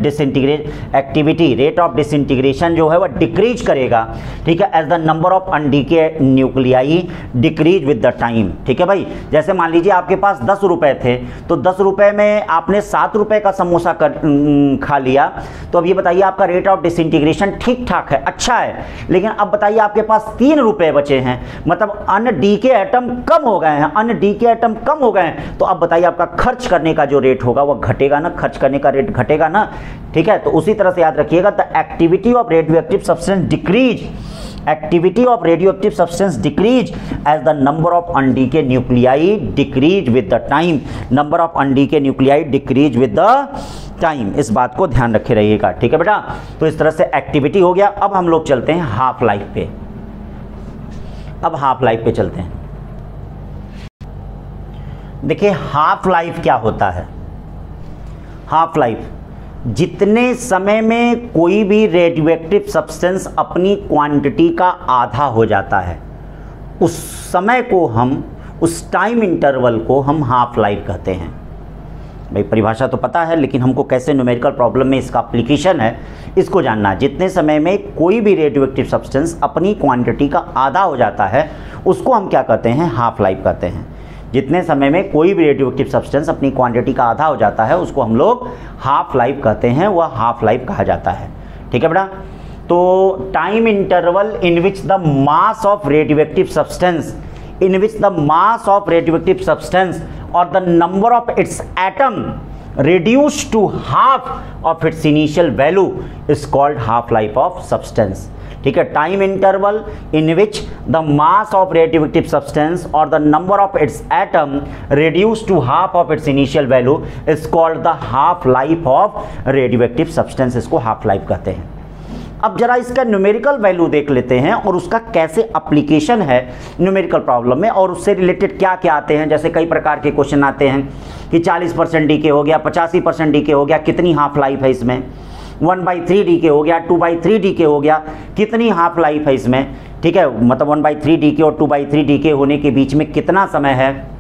disintegrate activity, rate of disintegration जो है वह डिक्रीज करेगा, ठीक है, as the number of undecayed nuclei decrease with the time. ठीक है भाई, जैसे मान लीजिए आपके पास 10 रुपए थे, तो 10 रुपए में आपने 7 रुपए का समोसा खा लिया, तो अब ये बताइए आपका रेट ऑफ डिसइंटीग्रेशन ठीक ठाक है, अच्छा है। लेकिन अब बताइए आपके पास 3 रुपए बचे हैं, मतलब अनडीके एटम कम हो गए हैं, अनडीके एटम कम हो गए हैं, तो अब बताइए आपका खर्च करने का जो रेट होगा वह घटेगा ना, खर्च करने का रेट घटेगा ना। ठीक है, तो उसी तरह से याद रखिएगा, the activity of radioactive substance decrease, activity of radioactive substance decrease as the number of undecay nuclei decrease with the time, number of undecay nuclei decrease with the time। इस बात को ध्यान रखे रहिएगा, ठीक है बेटा। तो इस तरह से एक्टिविटी हो गया। अब हम लोग चलते हैं हाफ लाइफ पे। अब हाफ लाइफ पे चलते हैं। देखिए हाफ लाइफ क्या होता है। हाफ लाइफ, जितने समय में कोई भी रेडियोएक्टिव सब्सटेंस अपनी क्वांटिटी का आधा हो जाता है, उस समय को हम, उस टाइम इंटरवल को हम हाफ लाइफ कहते हैं। भाई परिभाषा तो पता है, लेकिन हमको कैसे न्यूमेरिकल प्रॉब्लम में इसका एप्लीकेशन है इसको जानना है। जितने समय में कोई भी रेडियोएक्टिव सब्सटेंस अपनी क्वांटिटी का आधा हो जाता है, उसको हम क्या कहते हैं, हाफ लाइफ कहते हैं। जितने समय में कोई भी रेडियोएक्टिव सब्सटेंस अपनी क्वांटिटी का आधा हो जाता है, उसको हम लोग हाफ लाइफ कहते हैं, वह हाफ लाइफ कहा जाता है। ठीक है बेटा। तो time interval in which the mass of radioactive substance, in which the mass of radioactive substance और the number of its atom reduced to half of its initial value is called half life of substance। ठीक है, time interval in which the mass of radioactive substance और the number of its atom reduce to half of its initial value is called the half life of radioactive substance. इसको half life कहते हैं। अब जरा इसका numerical value देख लेते हैं और उसका कैसे एप्लीकेशन है न्यूमेरिकल प्रॉब्लम में, और उससे रिलेटेड क्या क्या आते हैं। जैसे कई प्रकार के क्वेश्चन आते हैं कि 40% डीके हो गया, 85% डीके हो गया, कितनी हाफ लाइफ है इसमें। 1/3 डीके हो गया, 2/3 डीके हो गया, कितनी हाफ लाइफ है इसमें। ठीक है, मतलब 1/3 डीके और 2/3 डीके होने के बीच में कितना समय है।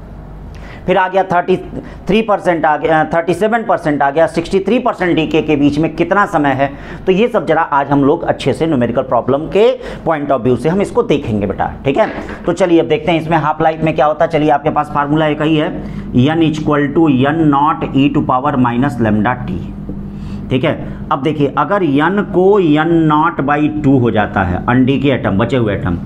फिर आ गया 33% आ गया, 37% आ गया, 63% डीके के बीच में कितना समय है। तो ये सब जरा आज हम लोग अच्छे से न्यूमेरिकल प्रॉब्लम के पॉइंट ऑफ व्यू से हम इसको देखेंगे बेटा। ठीक है, तो चलिए अब देखते हैं इसमें हाफ लाइफ में क्या होता है। चलिए आपके पास फार्मूला एक ही है, n = n0 e⁻ λT। ठीक है, अब देखिए अगर n को n0/2 हो जाता है, अनडीके एटम, बचे हुए एटम,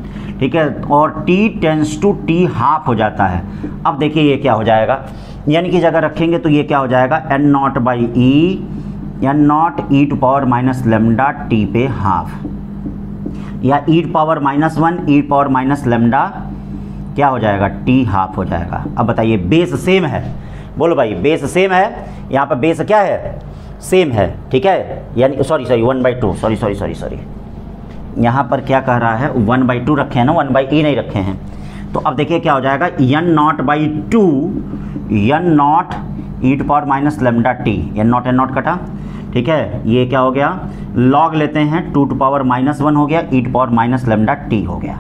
ठीक है, और t tends to t half हो जाता है। अब देखिए ये क्या हो जाएगा, n की जगह रखेंगे तो ये क्या हो जाएगा, n0/e, n0 e⁻ λT पे हाफ, या e⁻1 e⁻ क्या हो जाएगा, t हाफ हो जाएगा। अब बताइए बेस सेम है, बोलो भाई बेस सेम है, यहाँ पर बेस क्या है, सेम है। ठीक है, यानी सॉरी 1/2, सॉरी यहाँ पर क्या कह रहा है, 1/2 रखे हैं ना, 1/e नहीं रखे हैं। तो अब देखिए क्या हो जाएगा, n0/2 n0 e⁻ λT, n0 कटा। ठीक है, ये क्या हो गया, लॉग लेते हैं, 2⁻1 हो गया, e⁻ λT हो गया।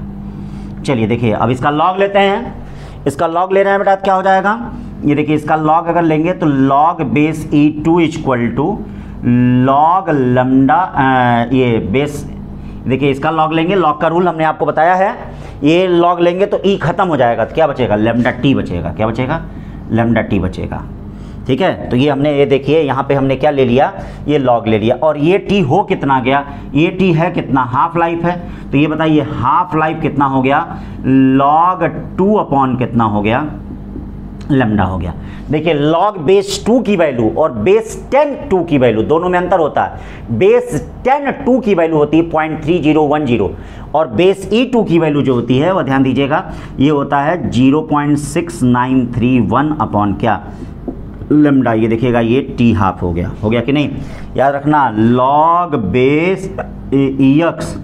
चलिए देखिए अब इसका लॉग लेते हैं, इसका लॉग ले रहे हैं बेटा, क्या हो जाएगा, ये देखिए इसका लॉग अगर लेंगे तो log base e2 = log lambda, ये बेस, देखिए इसका लॉग लेंगे, लॉग का रूल हमने आपको बताया है, ये लॉग लेंगे तो e खत्म हो जाएगा, तो क्या बचेगा, λT बचेगा। क्या बचेगा, λT बचेगा। ठीक है, तो ये हमने, ये देखिए यहाँ पे हमने क्या ले लिया, ये लॉग ले लिया, और ये t हो कितना गया, ये t है कितना, हाफ लाइफ है। तो ये बताइए हाफ लाइफ कितना हो गया, log 2 कितना हो गया, लैम्डा हो गया। देखिए log बेस 2 की वैल्यू और बेस 10 2 की वैल्यू दोनों में अंतर होता है। बेस 10 2 की वैल्यू होती है 0.3010, और बेस E2 की वैल्यू जो होती है वह ध्यान दीजिएगा, ये होता है 0.6931 क्या, लैम्डा। ये देखिएगा ये t हाफ हो गया कि नहीं, याद रखना log base EX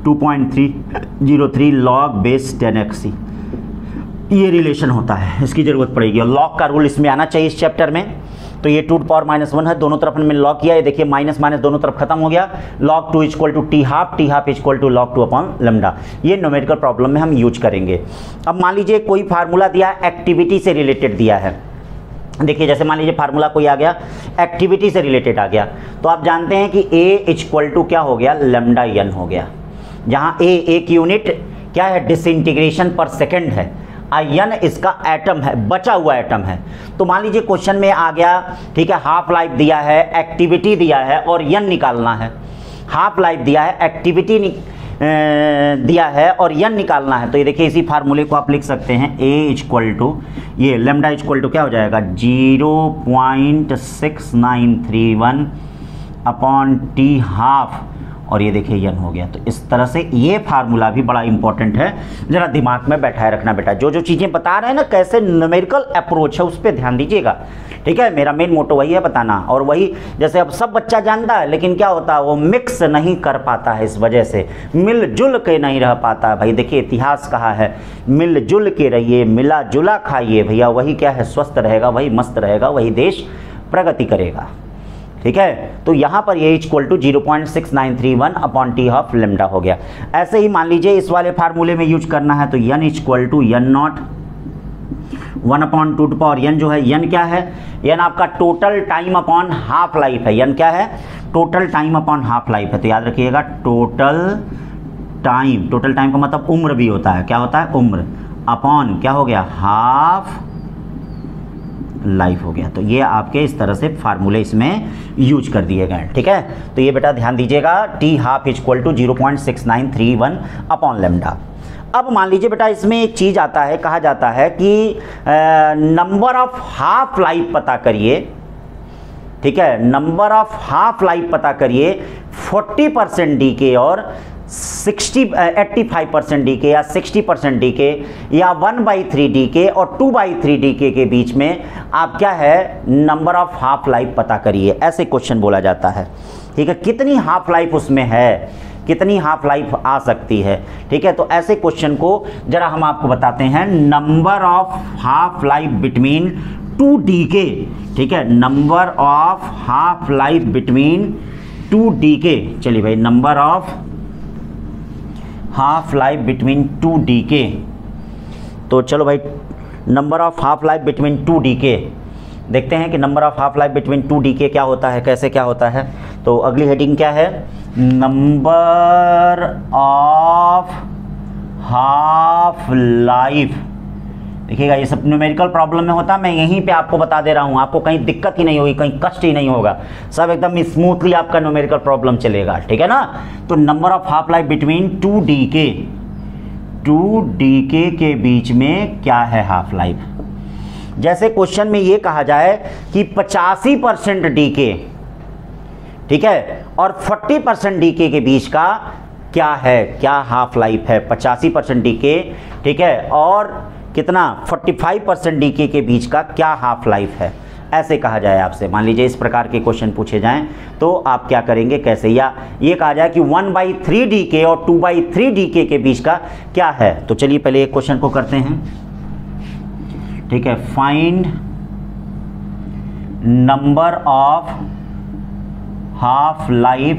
2.303 log base 10XC, ये रिलेशन होता है, इसकी ज़रूरत पड़ेगी। और लॉग का रूल इसमें आना चाहिए इस चैप्टर में। तो ये 2⁻1 है, दोनों तरफ मैंने लॉग किया, ये देखिए माइनस माइनस दोनों तरफ खत्म हो गया, log 2 = t हाफ = log 2/λ। ये न्यूमेरिकल प्रॉब्लम में हम यूज करेंगे। अब मान लीजिए कोई फार्मूला दिया है, एक्टिविटी से रिलेटेड दिया है, देखिए जैसे मान लीजिए फार्मूला कोई आ गया, एक्टिविटी से रिलेटेड आ गया, तो आप जानते हैं कि A इक्वल टू क्या हो गया, लैम्डा n हो गया, जहाँ A एक यूनिट क्या है, डिसइंटीग्रेशन पर सेकंड है, n इसका एटम है, बचा हुआ एटम है। तो मान लीजिए क्वेश्चन में आ गया, ठीक है, हाफ लाइफ दिया है, एक्टिविटी दिया है और n निकालना है। हाफ लाइफ दिया है, एक्टिविटी दिया है और n निकालना है। तो ये देखिए इसी फार्मूले को आप लिख सकते हैं, A इक्वल टू ये लैम्डा इक्वल टू क्या हो जाएगा, 0.6931 अपॉन टी हाफ, और ये देखिए n हो गया। तो इस तरह से ये फार्मूला भी बड़ा इंपॉर्टेंट है, जरा दिमाग में बैठाए रखना बेटा। जो जो चीज़ें बता रहे हैं ना, कैसे न्यूमेरिकल अप्रोच है उस पर ध्यान दीजिएगा, ठीक है। मेरा मेन मोटो वही है बताना, और वही जैसे अब सब बच्चा जानता है, लेकिन क्या होता है वो मिक्स नहीं कर पाता है, इस वजह से मिलजुल के नहीं रह पाता है। भाई देखिए इतिहास कहा है, मिलजुल के रहिए, मिला जुला खाइए भैया, वही क्या है, स्वस्थ रहेगा, वही मस्त रहेगा, वही देश प्रगति करेगा, ठीक है। तो यहाँ पर ये equal to 0.6931 upon T half lambda हो गया। ऐसे ही मान लीजिए इस वाले फार्मूले में यूज करना है, तो n equal to n naught 1 upon 2 to power n जो है, n क्या है, n आपका total time upon half life है। n क्या है, total time upon half life है। तो याद रखिएगा टोटल टाइम का मतलब उम्र भी होता है, क्या होता है, उम्र, अपॉन क्या हो गया, हाफ लाइफ हो गया। तो ये आपके इस तरह से फार्मूले इसमें यूज कर दिए गए, ठीक है। तो ये बेटा ध्यान दीजिएगा, T half equal to 0.6931 upon lambda. अब मान लीजिए बेटा इसमें एक चीज़ आता है, कहा जाता है कि नंबर ऑफ हाफ लाइफ पता करिए, ठीक है, नंबर ऑफ हाफ लाइफ पता करिए 40% डीके और 85% डीके या 60% डीके या 1/3 डीके और 2/3 डीके के बीच में आप क्या है, नंबर ऑफ हाफ लाइफ पता करिए, ऐसे क्वेश्चन बोला जाता है, ठीक है। कितनी हाफ लाइफ उसमें है, कितनी हाफ लाइफ आ सकती है, ठीक है। तो ऐसे क्वेश्चन को जरा हम आपको बताते हैं, number of half life between 2 decay, ठीक है, number of half life between 2 decay. चलिए भाई, number of half life between 2 decay, तो चलो भाई number of half life between 2 decay देखते हैं कि number of half life between 2 decay क्या होता है, कैसे क्या होता है। तो अगली हेडिंग क्या है, नंबर ऑफ हाफ लाइफ। देखिएगा ये सब न्यूमेरिकल प्रॉब्लम में होता है, मैं यहीं पे आपको बता दे रहा हूँ, आपको कहीं दिक्कत ही नहीं होगी, कहीं कष्ट ही नहीं होगा, सब एकदम स्मूथली आपका न्यूमेरिकल प्रॉब्लम चलेगा, ठीक है ना। तो number of half life between 2 decay के बीच में क्या है हाफ लाइफ। जैसे क्वेश्चन में ये कहा जाए कि 85% डीके, ठीक है, और 40% डीके के बीच का क्या है, क्या हाफ लाइफ है, 85% डीके, ठीक है, और कितना 45% डीके के बीच का क्या हाफ लाइफ है, ऐसे कहा जाए आपसे। मान लीजिए इस प्रकार के क्वेश्चन पूछे जाएं तो आप क्या करेंगे, कैसे, या ये कहा जाए कि 1/3 डीके और 2/3 डीके के बीच का क्या है। तो चलिए पहले एक क्वेश्चन को करते हैं, ठीक है। Find number of half life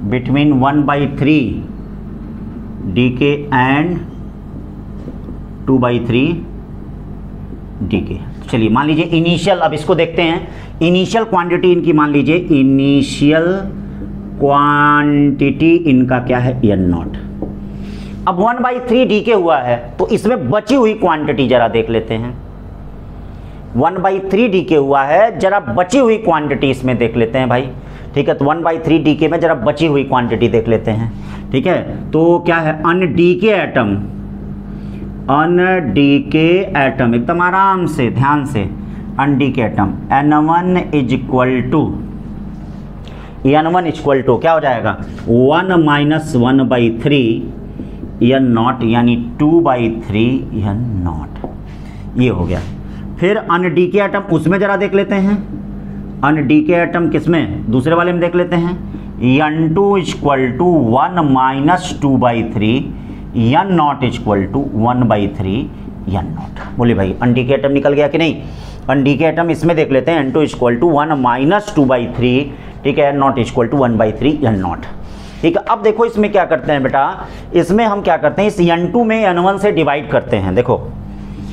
between 1/3 decay and 2/3 decay. चलिए मान लीजिए इनिशियल, अब इसको देखते हैं, इनिशियल क्वांटिटी इनकी मान लीजिए, इनिशियल क्वांटिटी इनका क्या है, n नॉट। अब 1/3 डीके हुआ है तो इसमें बची हुई क्वांटिटी जरा देख लेते हैं। 1/3 डीके हुआ है, जरा बची हुई क्वांटिटी इसमें देख लेते हैं भाई, ठीक है। तो 1/3 डीके में जरा बची हुई क्वांटिटी देख लेते हैं, ठीक है। तो क्या है, अनडीके एटम, अनडीके एटम, एकदम आराम से ध्यान से, अनडीके एटम n1 इक्वल टू क्या हो जाएगा, 1 - 1/3 n नॉट, यानी 2/3 n नॉट, ये हो गया। फिर अनडीके एटम उसमें जरा देख लेते हैं, अनडीके एटम किसमें, दूसरे वाले में देख लेते हैं, n2 equal to 1 - 2/3 n naught equal to 1/3 n naught. बोलिए भाई अनडीके एटम निकल गया कि नहीं। अनडीके एटम इसमें देख लेते हैं, n2 इक्वल टू 1 - 2/3, ठीक है, n naught equal to 1/3 n naught, ठीक है। अब देखो इसमें क्या करते हैं बेटा, इसमें हम क्या करते हैं, इस n2 में n1 से डिवाइड करते हैं। देखो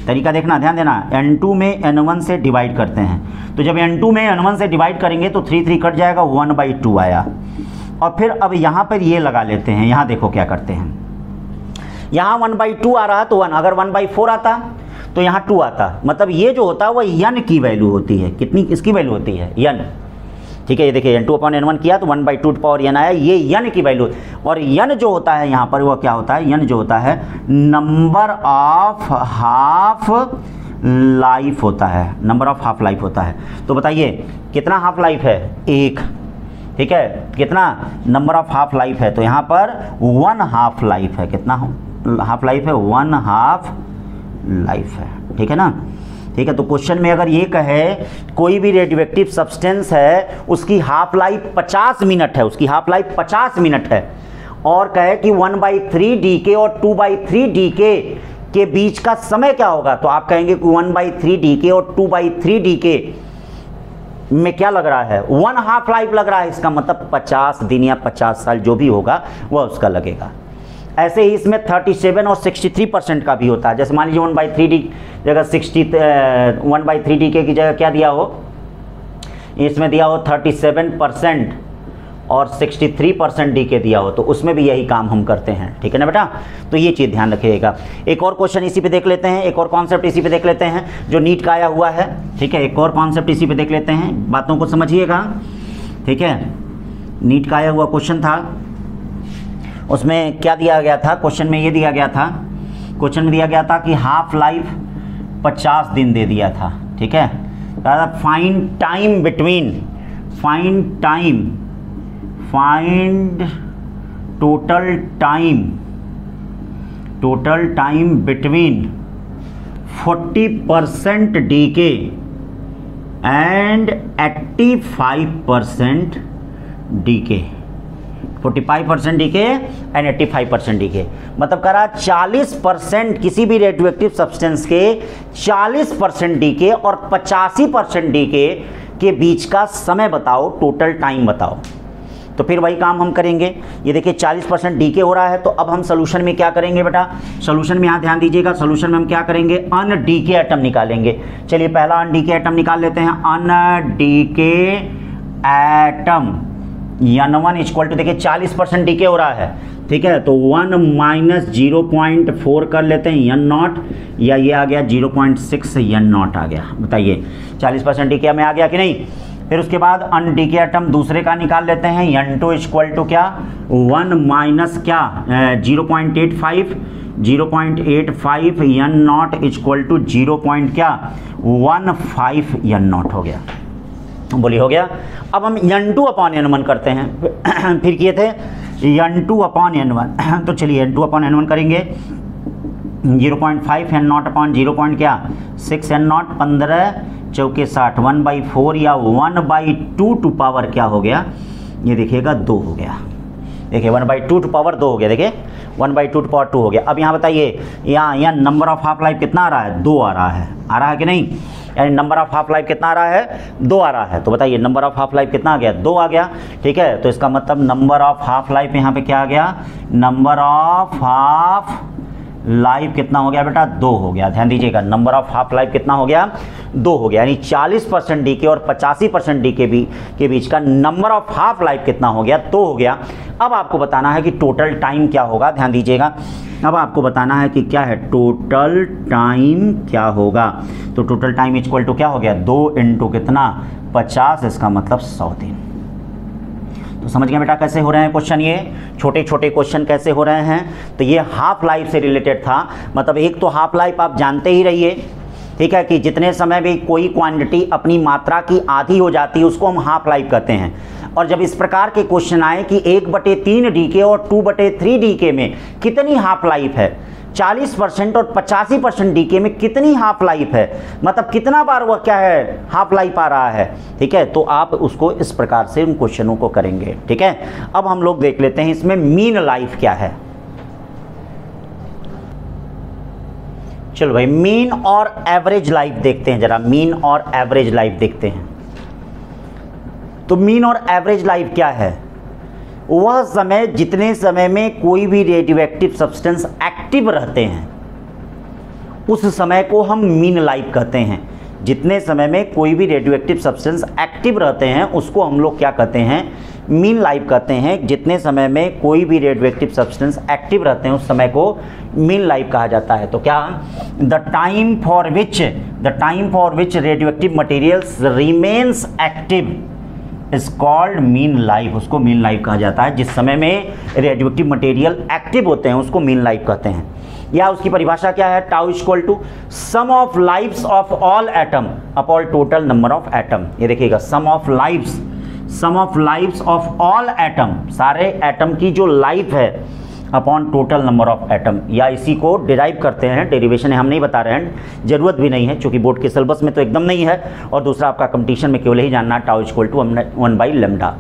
तरीका देखना, ध्यान देना, n2 में n1 से डिवाइड करते हैं। तो जब n2 में n1 से डिवाइड करेंगे तो 3 3 कट जाएगा, 1/2 आया। और फिर अब यहाँ पर ये लगा लेते हैं। यहाँ देखो क्या करते हैं, यहाँ 1/2 आ रहा तो 1, अगर 1/4 आता तो यहाँ 2 आता। मतलब ये जो होता है वह n की वैल्यू होती है। कितनी इसकी वैल्यू होती है? n। ठीक है, ये देखिए n2/n1 किया तो 1/2 पावर n आया, ये n की वैल्यू। और n जो होता है यहाँ पर वह क्या होता है? n जो होता है नंबर ऑफ हाफ लाइफ होता है, नंबर ऑफ हाफ लाइफ होता है। तो बताइए कितना हाफ लाइफ है? 1। ठीक है, कितना नंबर ऑफ हाफ लाइफ है? तो यहाँ पर 1 हाफ लाइफ है। कितना हाफ लाइफ है? 1 हाफ लाइफ है। ठीक है ना? ठीक है, तो क्वेश्चन में अगर ये कहे कोई भी रेडियोएक्टिव सब्सटेंस है उसकी हाफ लाइफ 50 मिनट है, उसकी हाफ लाइफ 50 मिनट है, और कहे कि 1/3 डीके और 2/3 डीके के बीच का समय क्या होगा, तो आप कहेंगे कि 1/3 डीके और 2/3 डीके में क्या लग रहा है? 1 हाफ लाइफ लग रहा है। इसका मतलब 50 दिन या 50 साल जो भी होगा वह उसका लगेगा। ऐसे ही इसमें 37 और 63% का भी होता है। जैसे मान लीजिए 1/3 डी जगह 1/3 डी के की जगह क्या दिया हो, इसमें दिया हो 37% और 63% डी के दिया हो, तो उसमें भी यही काम हम करते हैं। ठीक है ना बेटा? तो ये चीज़ ध्यान रखिएगा। एक और क्वेश्चन इसी पे देख लेते हैं, एक और कॉन्सेप्ट इसी पे देख लेते हैं जो नीट का आया हुआ है। ठीक है, एक और कॉन्सेप्ट इसी पे देख लेते हैं, बातों को समझिएगा। ठीक है, नीट का आया हुआ क्वेश्चन था, उसमें क्या दिया गया था? क्वेश्चन में ये दिया गया था, क्वेश्चन में दिया गया था कि हाफ लाइफ 50 दिन दे दिया था। ठीक है, find time between, find total time between 40% decay and 85% decay, 45% decay and 85% decay. मतलब कह रहा 40% किसी भी रेडियोएक्टिव सब्सटेंस के 40% डीके और 85% डीके के बीच का समय बताओ, टोटल टाइम बताओ। तो फिर वही काम हम करेंगे। ये देखिए 40% डीके हो रहा है, तो अब हम सोल्यूशन में क्या करेंगे बेटा? सोल्यूशन में यहाँ ध्यान दीजिएगा, सोल्यूशन में हम क्या करेंगे? अन डीके एटम निकालेंगे। चलिए पहला अन डीके एटम निकाल लेते हैं। Undecayed atom n1 equal to, देखिए 40% डीके हो रहा है। ठीक है, तो 1 माइनस 0.4 कर लेते हैं n0, या ये आ गया 0.6 n0 आ गया। बताइए 40% डीके में आ गया कि नहीं? फिर उसके बाद अन डीके एटम दूसरे का निकाल लेते हैं। n2 इक्वल टू क्या? 1 माइनस क्या 0.85 n0 इक्वल टू 0.15 n0 हो गया। बोलिए हो गया। अब हम n2/n1 करते हैं। फिर किए थे n2/n1 तो चलिए n2/n1 करेंगे। 0.5 n0 0. क्या 6 n0, 15 चौके 60, 1/4 या 1/2 टू पावर क्या हो गया? ये देखिएगा 2 हो गया। देखिए 1/2 टू पावर 2 हो गया। देखिए 1/2 टू पावर 2 हो गया। अब यहाँ बताइए, यहाँ नंबर ऑफ हाफ लाइफ कितना आ रहा है? 2 आ रहा है। आ रहा है कि नहीं? यानी नंबर ऑफ हाफ लाइफ कितना आ रहा है? 2 आ रहा है। तो बताइए नंबर ऑफ हाफ लाइफ कितना आ गया? 2 आ गया। ठीक है, तो इसका मतलब नंबर ऑफ हाफ लाइफ यहाँ पे क्या आ गया? नंबर ऑफ हाफ लाइफ कितना हो गया बेटा? 2 हो गया। ध्यान दीजिएगा, नंबर ऑफ हाफ लाइफ कितना हो गया? 2 हो गया। यानी 40% डीके और 85% डीके के बीच का नंबर ऑफ हाफ लाइफ कितना हो गया? 2 हो गया। अब आपको बताना है कि टोटल टाइम क्या होगा। ध्यान दीजिएगा, अब आपको बताना है कि क्या है टोटल टाइम क्या होगा। तो टोटल टाइम इक्वल टू क्या हो गया? 2 इंटू कितना? 50, इसका मतलब 100 दिन। तो समझ गए बेटा कैसे हो रहे हैं क्वेश्चन? ये छोटे छोटे क्वेश्चन कैसे हो रहे हैं। तो ये हाफ लाइफ से रिलेटेड था। मतलब एक तो हाफ लाइफ आप जानते ही रहिए, ठीक है, कि जितने समय भी कोई क्वांटिटी अपनी मात्रा की आधी हो जाती है उसको हम हाफ लाइफ कहते हैं। और जब इस प्रकार के क्वेश्चन आए कि 1/3 डीके और 2/3 डीके में कितनी हाफ लाइफ है, 40% और 85% डीके में कितनी हाफ लाइफ है, मतलब कितना बार वह क्या है हाफ लाइफ आ रहा है। ठीक है, तो आप उसको इस प्रकार से उन क्वेश्चनों को करेंगे। ठीक है, अब हम लोग देख लेते हैं इसमें मीन लाइफ क्या है। चलो भाई, मीन और एवरेज लाइफ देखते हैं जरा। मीन और एवरेज लाइफ देखते हैं। तो मीन और एवरेज लाइफ क्या है? वह समय जितने समय में कोई भी रेडियोएक्टिव सब्सटेंस एक्टिव रहते हैं उस समय को हम मीन लाइफ कहते हैं। जितने समय में कोई भी रेडियो एक्टिव सब्सटेंस एक्टिव रहते हैं उसको हम लोग क्या कहते हैं, मीन लाइफ कहते हैं। जितने समय में कोई भी रेडियो एक्टिव सब्सटेंस एक्टिव रहते हैं उस समय को मीन लाइफ कहा जाता है। तो क्या, the time for which radio active materials remains active is called mean life, उसको मीन लाइफ कहा जाता है। जिस समय में रेडियो एक्टिव मटेरियल एक्टिव होते हैं उसको मीन लाइफ कहते हैं। या उसकी परिभाषा क्या है, tau equal to sum of lifes of all atom upon total number of atom. ये देखिएगा, sum of lifes of all atom, सारे एटम की जो लाइफ है upon total number of atom, या इसी को डिराइव करते हैं। डेरिवेशन हम नहीं बता रहे हैं, जरूरत भी नहीं है क्योंकि बोर्ड के सिलेबस में तो एकदम नहीं है, और दूसरा आपका कंपटीशन में केवल ही जानना टाउ इक्वल टू 1/λ।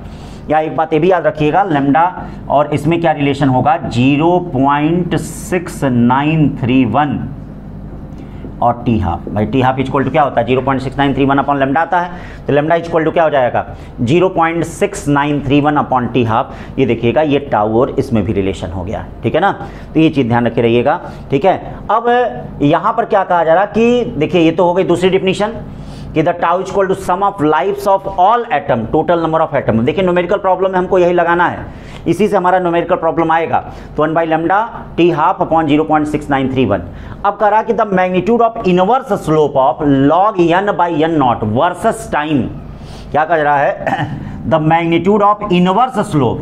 या एक बात ये भी याद रखिएगा, लैम्डा और इसमें क्या रिलेशन होगा, 0.6931 और टी हाफ। भाई टी हाफ इक्वल टू क्या होता है, 0.6931 अपॉन लैम्डा आता है, तो लैम्डा इक्वल टू क्या हो जाएगा, 0.6931 अपॉन टी हाफ। ये देखिएगा, ये टाउ और इसमें भी रिलेशन हो गया, ठीक है ना। तो ये चीज़ ध्यान रखे रहिएगा, ठीक है। अब यहाँ पर क्या कहा जा रहा कि देखिए, ये तो हो गई दूसरी डिफिनीशन कि the tau equal to sum of lifes of all atom total number of atom. देखिए न्यूमेरिकल प्रॉब्लम में हमको यही लगाना है, इसी से हमारा न्यूमेरिकल प्रॉब्लम आएगा। तो 1/λ टी हाफ अपॉन 0.6931। अब कह रहा कि the magnitude of inverse slope of log n/n0 versus time. क्या कह रहा है, the magnitude of inverse slope,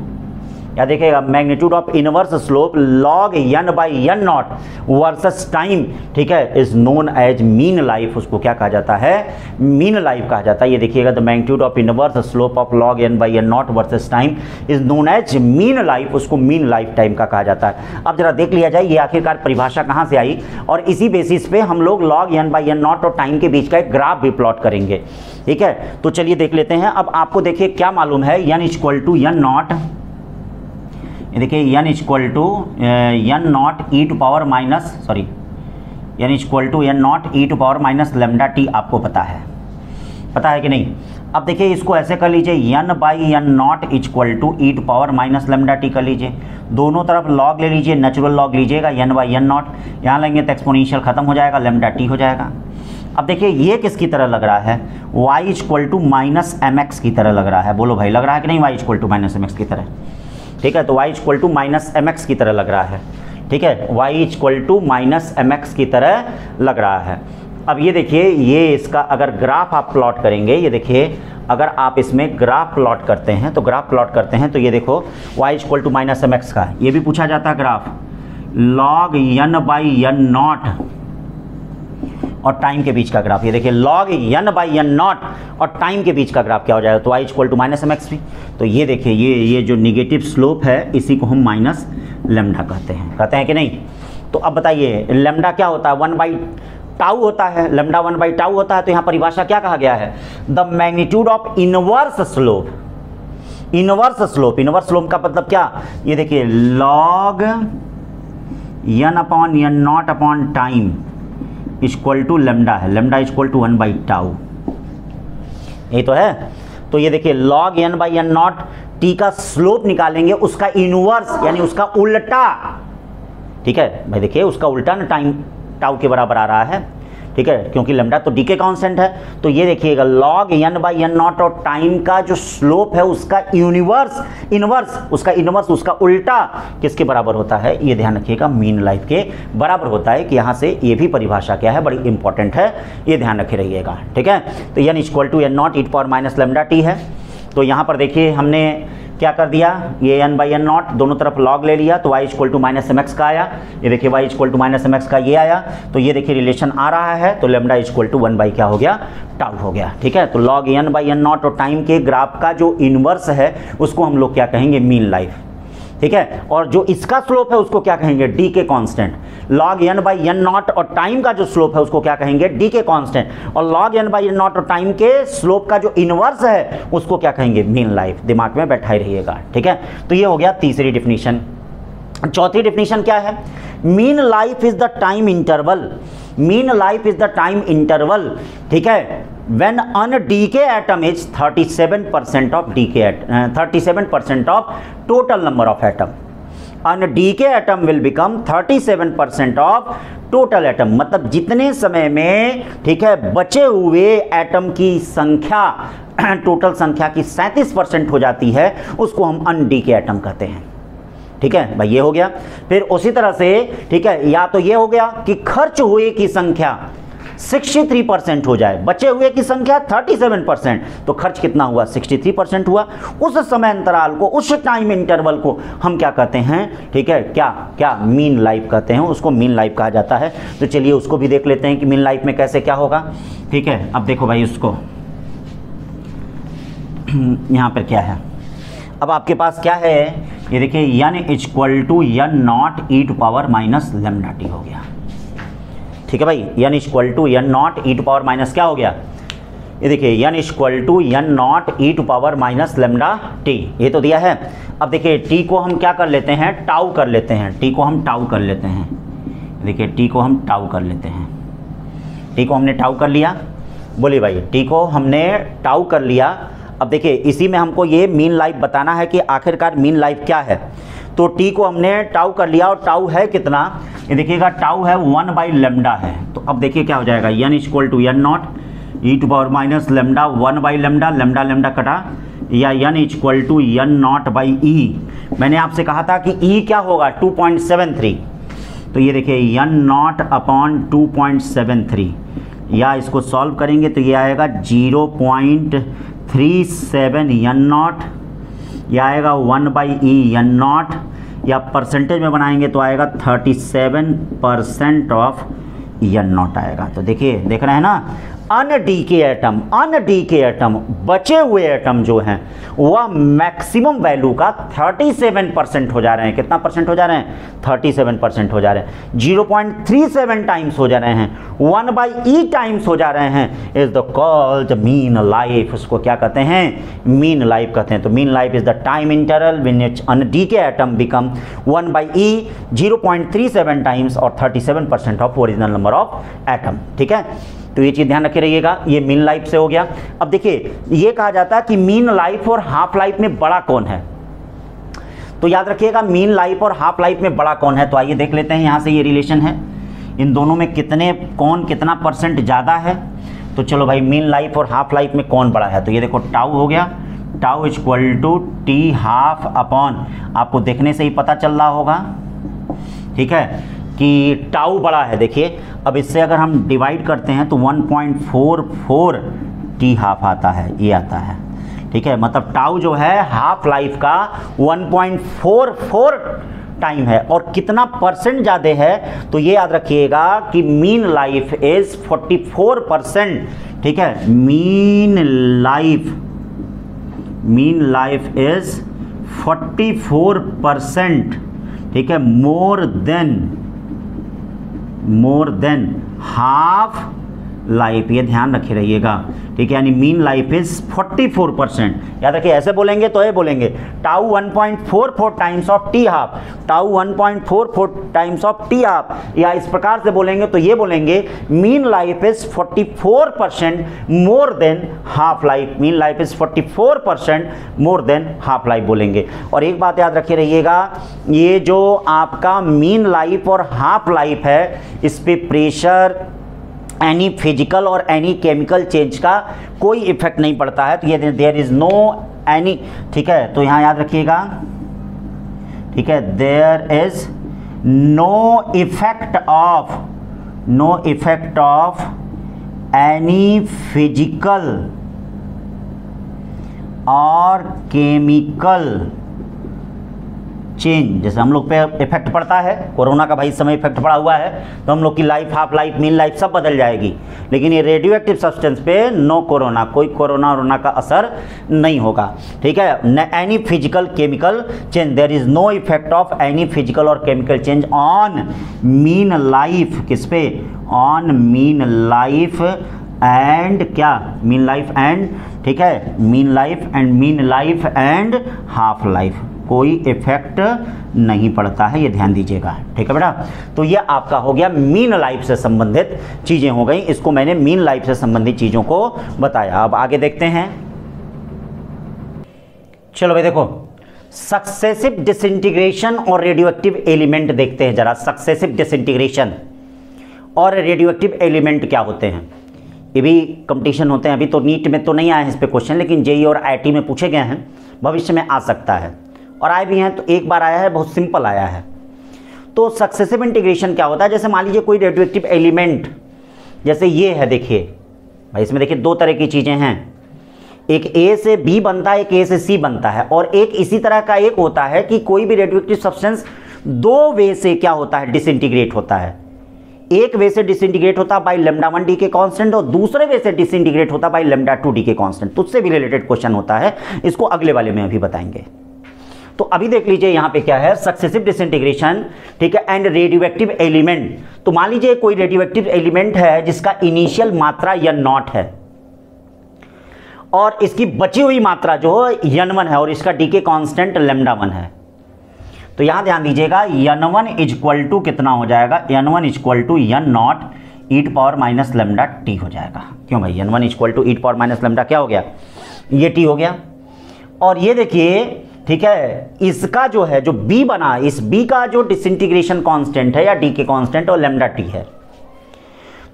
या देखिएगा magnitude of inverse slope log n/n0 versus time, ठीक है, is known as mean life. उसको क्या कहा जाता है, मीन लाइफ कहा जाता है। ये देखिएगा, the magnitude of inverse slope of log n/n0 versus time is known as mean life, उसको मीन लाइफ टाइम का कहा जाता है। अब जरा देख लिया जाए ये आखिरकार परिभाषा कहाँ से आई, और इसी बेसिस पे हम लोग log n/n0 और टाइम के बीच का एक ग्राफ भी प्लॉट करेंगे, ठीक है। तो चलिए देख लेते हैं। अब आपको देखिए क्या मालूम है, n इक्वल टू n0, ये देखिए n equal to n0 e to power minus n equal to n0 e to power minus lambda T आपको पता है कि नहीं। अब देखिए इसको ऐसे कर लीजिए, n/n0 equal to e to power minus lambda T कर लीजिए। दोनों तरफ log ले लीजिए, नेचुरल log लीजिएगा, n/n0 यहाँ लेंगे तो एक्सपोनेंशियल खत्म हो जाएगा, लैम्डा टी हो जाएगा। अब देखिए ये किसकी तरह लग रहा है, y equal to minus mx की तरह लग रहा है। बोलो भाई, लग रहा है कि नहीं y equal to minus mx की तरह, ठीक है। तो y equal to minus mx की तरह लग रहा है, ठीक है, y equal to minus mx की तरह लग रहा है। अब ये देखिए, ये इसका अगर ग्राफ आप प्लॉट करेंगे, ये देखिए अगर आप इसमें ग्राफ प्लॉट करते हैं तो ये देखो y equal to minus mx का, ये भी पूछा जाता है ग्राफ, log n/n0 और टाइम के बीच का ग्राफ। ये देखिए log n/n0 और टाइम के बीच का ग्राफ क्या हो जाएगा, तो y equal to minus mx भी। तो ये देखिए, ये जो निगेटिव स्लोप है इसी को हम माइनस लैम्डा कहते हैं कि नहीं। तो अब बताइए लैम्डा क्या होता है, 1/τ होता है, लैम्डा 1/τ होता है। तो यहाँ परिभाषा क्या कहा गया है, the magnitude of inverse slope का मतलब क्या, ये देखिए log n/n0 upon time equal to lambda है, लैम्डा इक्वल टू 1/τ, यही तो है। तो ये देखिए log n/n0 t का स्लोप निकालेंगे, उसका इनवर्स यानी उसका उल्टा, ठीक है भाई। देखिए उसका उल्टा ना टाइम टाउ के बराबर आ रहा है, ठीक है, क्योंकि लैम्डा तो डी के कांस्टेंट है। तो ये देखिएगा log n/n0 और टाइम का जो स्लोप है उसका इनवर्स उसका उल्टा किसके बराबर होता है, ये ध्यान रखिएगा, मीन लाइफ के बराबर होता है। कि यहाँ से ये भी परिभाषा क्या है, बड़ी इंपॉर्टेंट है, ये ध्यान रखे रहिएगा, ठीक है। तो n equal to n0 e to power minus lambda T है। तो यहाँ पर देखिए हमने क्या कर दिया, ये n/n0 दोनों तरफ log ले लिया, तो y equal to minus mx का आया। ये देखिए y equal to minus mx का ये आया, तो ये देखिए रिलेशन आ रहा है। तो लैम्डा इक्वल टू 1 क्या हो गया, टाउ हो गया, ठीक है। तो log n/n0 और टाइम के ग्राफ का जो इनवर्स है उसको हम लोग क्या कहेंगे, मीन लाइफ, ठीक है। और जो इसका स्लोप है उसको क्या कहेंगे, डी के कांस्टेंट। log n/n0 और टाइम का जो स्लोप है उसको क्या कहेंगे, डी के कांस्टेंट। और log n/n0 और टाइम के स्लोप का जो इनवर्स है उसको क्या कहेंगे, मीन लाइफ। दिमाग में बैठा ही रहिएगा, ठीक है। तो ये हो गया तीसरी डिफिनीशन। चौथी डिफिनीशन क्या है, mean life is the time interval, ठीक है, when an decay atom is 37% of total number of atom। Undecayed atom will become 37% of total atom, मतलब जितने समय में, ठीक है, बचे हुए एटम की संख्या टोटल संख्या की 37% हो जाती है, उसको हम अनडीके एटम कहते हैं। ठीक है भाई, ये हो गया। फिर उसी तरह से, ठीक है, या तो ये हो गया कि खर्च हुए की संख्या 63% हो जाए, बचे हुए की संख्या 37%, तो खर्च कितना हुआ? 63% हुआ। उस समय अंतराल को, उस टाइम इंटरवल को हम क्या कहते हैं? ठीक है, क्या क्या मीन लाइफ कहते हैं, उसको मीन लाइफ कहा जाता है। तो चलिए उसको भी देख लेते हैं कि मीन लाइफ में कैसे क्या होगा। ठीक है, अब देखो भाई उसको यहाँ पर क्या है, अब आपके पास क्या है, ये देखिए n = n0 e⁻⁻λt हो गया। ठीक है भाई, n = n0 e⁻- क्या हो गया? ये देखिए n = n0 e⁻⁻λt, ये तो दिया है। अब देखिए t को हम क्या कर लेते हैं? टाउ कर लेते हैं, t को हम टाउ कर लेते हैं। देखिए t को हम टाउ कर लेते हैं, t को हमने टाउ कर लिया। बोलिए भाई, t को हमने टाउ कर लिया। अब देखिए इसी में हमको ये मीन लाइफ बताना है कि आखिरकार मीन लाइफ क्या है। तो t को हमने टाउ कर लिया, और टाउ है कितना? ये देखिएगा टाउ है 1/λ है। तो अब देखिए क्या हो जाएगा, n = n0 e⁻⁻λ 1/λ, लैम्डा कटा, या n = n0/e। मैंने आपसे कहा था कि e क्या होगा? 2.73। तो ये देखिए n0/2.73, या इसको सॉल्व करेंगे तो ये आएगा 0.37 n0, यह आएगा 1/e n0, या परसेंटेज में बनाएंगे तो आएगा 37% ऑफ n0 आएगा। तो देखिए, देख रहे हैं ना, अनडीके एटम बचे हुए एटम जो हैं वह मैक्सिमम वैल्यू का 37% हो जा रहे हैं। कितना परसेंट हो जा रहे हैं? 37% हो जा रहे हैं। 0.37 टाइम्स हो जा रहे हैं, 1/e टाइम्स हो जा रहे हैं। Is the called mean life, उसको क्या कहते हैं? मीन लाइफ कहते हैं। तो mean life is the time interval when each undecayed atom become 1/e 0.37 times और 37% of original number of atom. ठीक है, तो ये चीज़ ध्यान रखे रहिएगा। ये मीन लाइफ से हो गया। अब देखिए ये कहा जाता है कि मीन लाइफ और हाफ लाइफ में बड़ा कौन है। तो याद रखिएगा, मीन लाइफ और हाफ लाइफ में बड़ा कौन है। तो आइए देख लेते हैं, यहाँ से ये रिलेशन है, इन दोनों में कौन कितना परसेंट ज़्यादा है। तो चलो भाई, मीन लाइफ और हाफ लाइफ में कौन बड़ा है। तो ये देखो टाउ हो गया, टाउ = t½ अपॉन, आपको देखने से ही पता चल रहा होगा, ठीक है, कि टाउ बड़ा है। देखिए अब इससे अगर हम डिवाइड करते हैं तो 1.44 t½ आता है, ये आता है। ठीक है, मतलब टाउ जो है हाफ लाइफ का 1.44 टाइम है, और कितना परसेंट ज़्यादा है। तो ये याद रखिएगा कि मीन लाइफ इज 44%। ठीक है, मीन लाइफ इज 44%। ठीक है, मोर देन हाफ लाइफ, ये ध्यान रखे रहिएगा। ठीक है, यानी मीन लाइफ इज 44%। याद रखिए, ऐसे बोलेंगे तो ये बोलेंगे tau 1.44 times of t½ tau 1.44 times of t², या इस प्रकार से बोलेंगे तो ये बोलेंगे mean life is 44% more than half life. Mean life is 44% more than half life बोलेंगे। और एक बात याद रखे रहिएगा, ये जो आपका मीन लाइफ और हाफ लाइफ है, इस पे प्रेशर, एनी फिजिकल और एनी केमिकल चेंज का कोई इफेक्ट नहीं पड़ता है। तो ये देयर इज नो एनी, ठीक है, तो यहाँ याद रखिएगा, ठीक है, there is no effect of any physical और केमिकल चेंज। जैसे हम लोग पे इफेक्ट पड़ता है, कोरोना का भाई इस समय इफेक्ट पड़ा हुआ है, तो हम लोग की life, half life, mean life सब बदल जाएगी। लेकिन ये रेडियो एक्टिव सब्सटेंस पे नो कोरोना, कोई कोरोना का असर नहीं होगा। ठीक है, न any physical chemical change, there is no effect of any physical और chemical change on mean life. किस पे? ऑन मीन लाइफ एंड क्या? मीन लाइफ एंड, ठीक है, mean life and half life, कोई इफेक्ट नहीं पड़ता है, ये ध्यान दीजिएगा। ठीक है बेटा, तो ये आपका हो गया मीन लाइफ से संबंधित चीजें हो गई। इसको मैंने मीन लाइफ से संबंधित चीजों को बताया। अब आगे देखते हैं। चलो भाई देखो, सक्सेसिव डिसइंटीग्रेशन और रेडियोएक्टिव एलिमेंट देखते हैं जरा। सक्सेसिव डिसइंटीग्रेशन और रेडियोएक्टिव एलिमेंट क्या होते हैं, ये भी कंपटीशन होते हैं। अभी तो नीट में तो नहीं आए हैं इस पे क्वेश्चन, लेकिन जेई और आईआईटी में पूछे गए हैं, भविष्य में आ सकता है और आए भी हैं। तो एक बार आया है, बहुत सिंपल आया है। तो सक्सेसिव इंटीग्रेशन क्या होता है, जैसे मान लीजिए कोई रेडियोएक्टिव एलिमेंट जैसे ये है, देखिए भाई इसमें देखिए दो तरह की चीज़ें हैं, एक ए से बी बनता है, एक ए से सी बनता है, और एक इसी तरह का एक होता है कि कोई भी रेडियोएक्टिव सब्सटेंस दो वे से क्या होता है, डिसइंटीग्रेट होता है। एक वे से डिसइंटीग्रेट होता है बाई λ1 डी के कांस्टेंट और दूसरे वे से डिसइंटीग्रेट होता है बाई λ2 डी के कांस्टेंट। तो उससे भी रिलेटेड क्वेश्चन होता है, इसको अगले वाले में अभी बताएंगे। तो अभी देख लीजिए यहां पे क्या है, सक्सेसिव डिसइंटीग्रेशन, ठीक है, एंड रेडियोएक्टिव एलिमेंट। तो मान लीजिए कोई रेडियोएक्टिव एलिमेंट है जिसका इनिशियल मात्रा n0 है और इसकी बची हुई मात्रा जो n1 है और इसका डीके कांस्टेंट λ1 है। तो यहां ध्यान दीजिएगा n1 इक्वल टू कितना हो जाएगा, n1 equal to n0 e power minus lambda T हो जाएगा। क्यों भाई, n1 equal to e power minus lambda क्या हो गया, ये t हो गया। और ये देखिए, ठीक है, इसका जो है जो b बना, इस b का जो डिसइंटीग्रेशन कांस्टेंट है या डी के कांस्टेंट और लैम्डा टी है।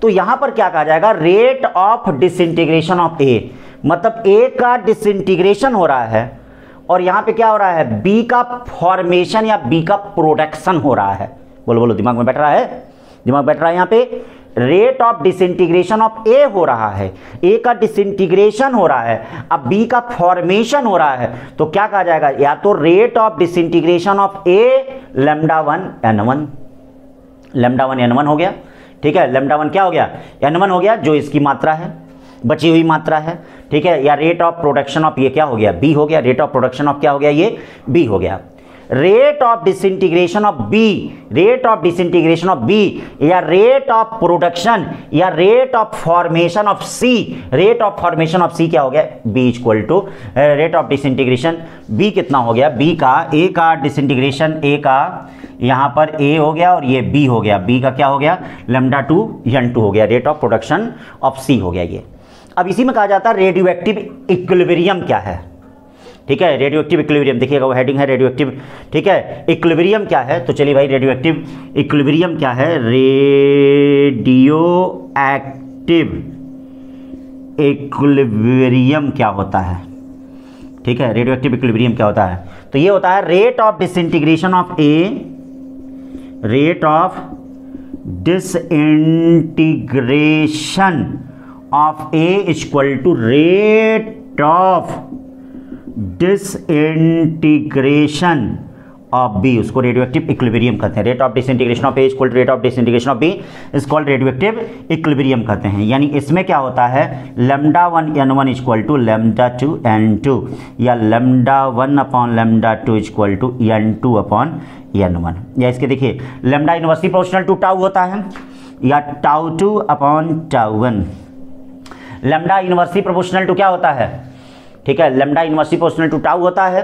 तो यहां पर क्या कहा जाएगा, rate of disintegration of a, मतलब a का डिसइंटीग्रेशन हो रहा है और यहां पे क्या हो रहा है, b का फॉर्मेशन या b का प्रोडक्शन हो रहा है। बोलो बोलो, दिमाग में बैठ रहा है, दिमाग बैठ रहा है। यहां पे रेट ऑफ डिसइंटीग्रेशन ऑफ ए हो रहा है, ए का डिसइंटीग्रेशन हो रहा है, अब बी का फॉर्मेशन हो रहा है। तो क्या कहा जाएगा, या तो rate of disintegration of a λ1 n1, λ1 n1 हो गया, ठीक है, λ1 क्या हो गया, n1 हो गया, जो इसकी मात्रा है, बची हुई मात्रा है, ठीक है, या रेट ऑफ प्रोडक्शन ऑफ ये क्या हो गया, बी हो गया, रेट ऑफ प्रोडक्शन ऑफ क्या हो गया, ये बी हो गया। Rate of disintegration of B, rate of disintegration of B, या रेट ऑफ प्रोडक्शन या rate of formation of C, rate of formation of C क्या हो गया, B equal to rate of disintegration B कितना हो गया, बी का ए का डिसइंटीग्रेशन, ए का यहां पर ए हो गया और ये बी हो गया, बी का क्या हो गया, λ2 n2 हो गया, रेट ऑफ प्रोडक्शन ऑफ सी हो गया ये। अब इसी में कहा जाता है रेडियोएक्टिव इक्विलिब्रियम क्या है, ठीक है, रेडियोएक्टिव इक्विलिब्रियम देखिएगा, वो हेडिंग है रेडियोएक्टिव, ठीक है। इक्विलिब्रियम क्या है, तो चलिए भाई रेडियोएक्टिव इक्विलिब्रियम क्या है, रेडियोएक्टिव इक्विलिब्रियम क्या होता है, ठीक है, रेडियोएक्टिव इक्विलिब्रियम क्या होता है, तो ये होता है rate of disintegration of A, rate of disintegration of A equal to rate of disintegration of B, उसको रेडियोएक्टिव इक्विलिब्रियम कहते हैं। Rate of disintegration of A equal to rate of disintegration of B is called radioactive equilibrium कहते हैं। यानी इसमें क्या होता है, λ1 n1 इक्वल टू λ2 n2 या λ1 upon λ2 equal to n2 upon n1, या इसके देखिए lambda inversely proportional to tau होता है या टाउ2 अपॉन टाउ1। लैम्डा इनवर्सली प्रोपोर्शनल टू क्या होता है, ठीक है, lambda inversely proportional to tau होता है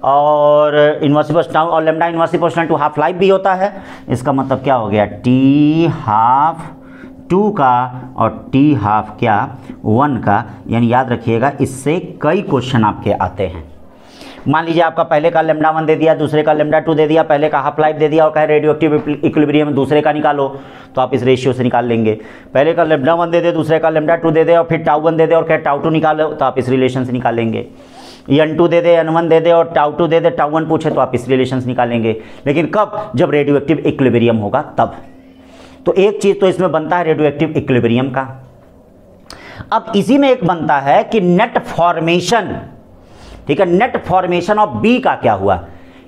और इनवर्सली टाउ और lambda inversely proportional to half life भी होता है। इसका मतलब क्या हो गया, टी हाफ 2 का और टी हाफ क्या 1 का, यानी याद रखिएगा इससे कई क्वेश्चन आपके आते हैं। मान लीजिए आपका पहले का λ1 दे दिया, दूसरे का λ2 दे दिया, पहले का हाफ लाइफ दे दिया और कहे रेडियोएक्टिव इक्विलिब्रियम दूसरे का निकालो, तो आप इस रेशियो से निकाल लेंगे। पहले का λ1 दे दे, दूसरे का λ2 दे दे और फिर टाउ1 दे दे और कहे टाउ2 निकालो, तो आप इस रिलेशन से निकालेंगे। n2 दे दे, n1 दे दे और टाउ2 दे दे, टाउ1 पूछे तो आप इस रिलेशन से निकालेंगे। लेकिन कब, जब रेडियोएक्टिव इक्विलिब्रियम होगा तब। तो एक चीज़ तो इसमें बनता है रेडियोएक्टिव इक्विलिब्रियम का। अब इसी में एक बनता है कि नेट फॉर्मेशन, ठीक है, नेट फॉर्मेशन ऑफ बी का क्या हुआ,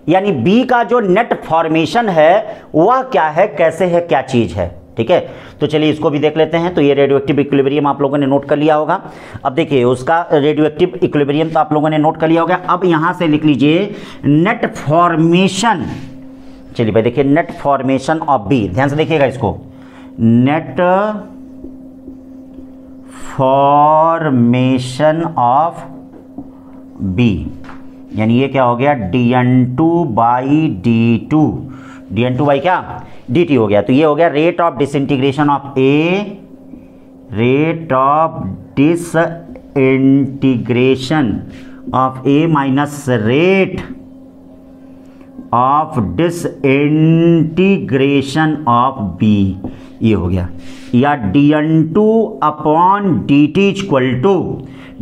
यानी बी का जो नेट फॉर्मेशन है वह क्या है, कैसे है, क्या चीज है, ठीक है। तो चलिए इसको भी देख लेते हैं। तो ये रेडियोएक्टिव इक्विलिब्रियम आप लोगों ने नोट कर लिया होगा। अब देखिए उसका रेडियोएक्टिव इक्विलिब्रियम तो आप लोगों ने नोट कर लिया होगा। अब यहां से लिख लीजिए नेट फॉर्मेशन। चलिए भाई देखिए नेट फॉर्मेशन ऑफ बी, ध्यान से देखिएगा इसको, नेट फॉर्मेशन ऑफ बी, यानी ये क्या हो गया, dn2 बाई डी2, dn2 बाई क्या dt हो गया। तो ये हो गया rate of disintegration of A, rate of disintegration of A minus rate of disintegration of B, ये हो गया, या dn2 upon dt equal to,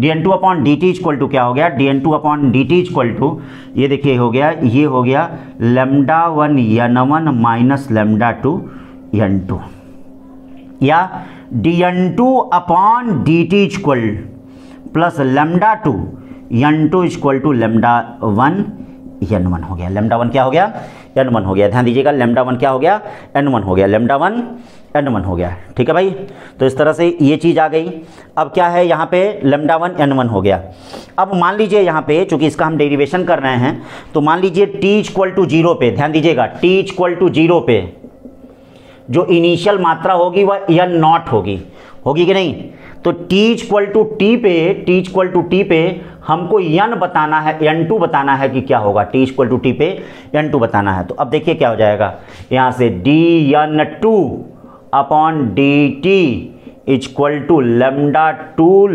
dn2 upon dt equal to क्या हो गया, dn2 upon dt equal to, ये देखिए हो गया, ये हो गया λ1 n1 माइनस λ2 n2, या dn2 upon dt equal plus λ2 n2 equal to λ1 n1 हो गया। λ1 क्या हो गया, n1 हो गया। ध्यान दीजिएगा, λ1 क्या हो गया, n1 हो गया, λ1 n1 हो गया। ठीक है भाई, तो इस तरह से ये चीज़ आ गई। अब क्या है यहाँ पे, λ1 n1 हो गया। अब मान लीजिए यहाँ पे चूंकि इसका हम डेरिवेशन कर रहे हैं, तो मान लीजिए t इक्वल टू 0 पे, ध्यान दीजिएगा t इक्वल टू 0 पे जो इनिशियल मात्रा होगी वह n0 होगी, होगी कि नहीं। तो t इक्वल टू t पे हमको n बताना है, n2 बताना है कि क्या होगा, t इक्वल टू t पे n2 बताना है। तो अब देखिए क्या हो जाएगा, यहाँ से dn2 upon dt equal to λ2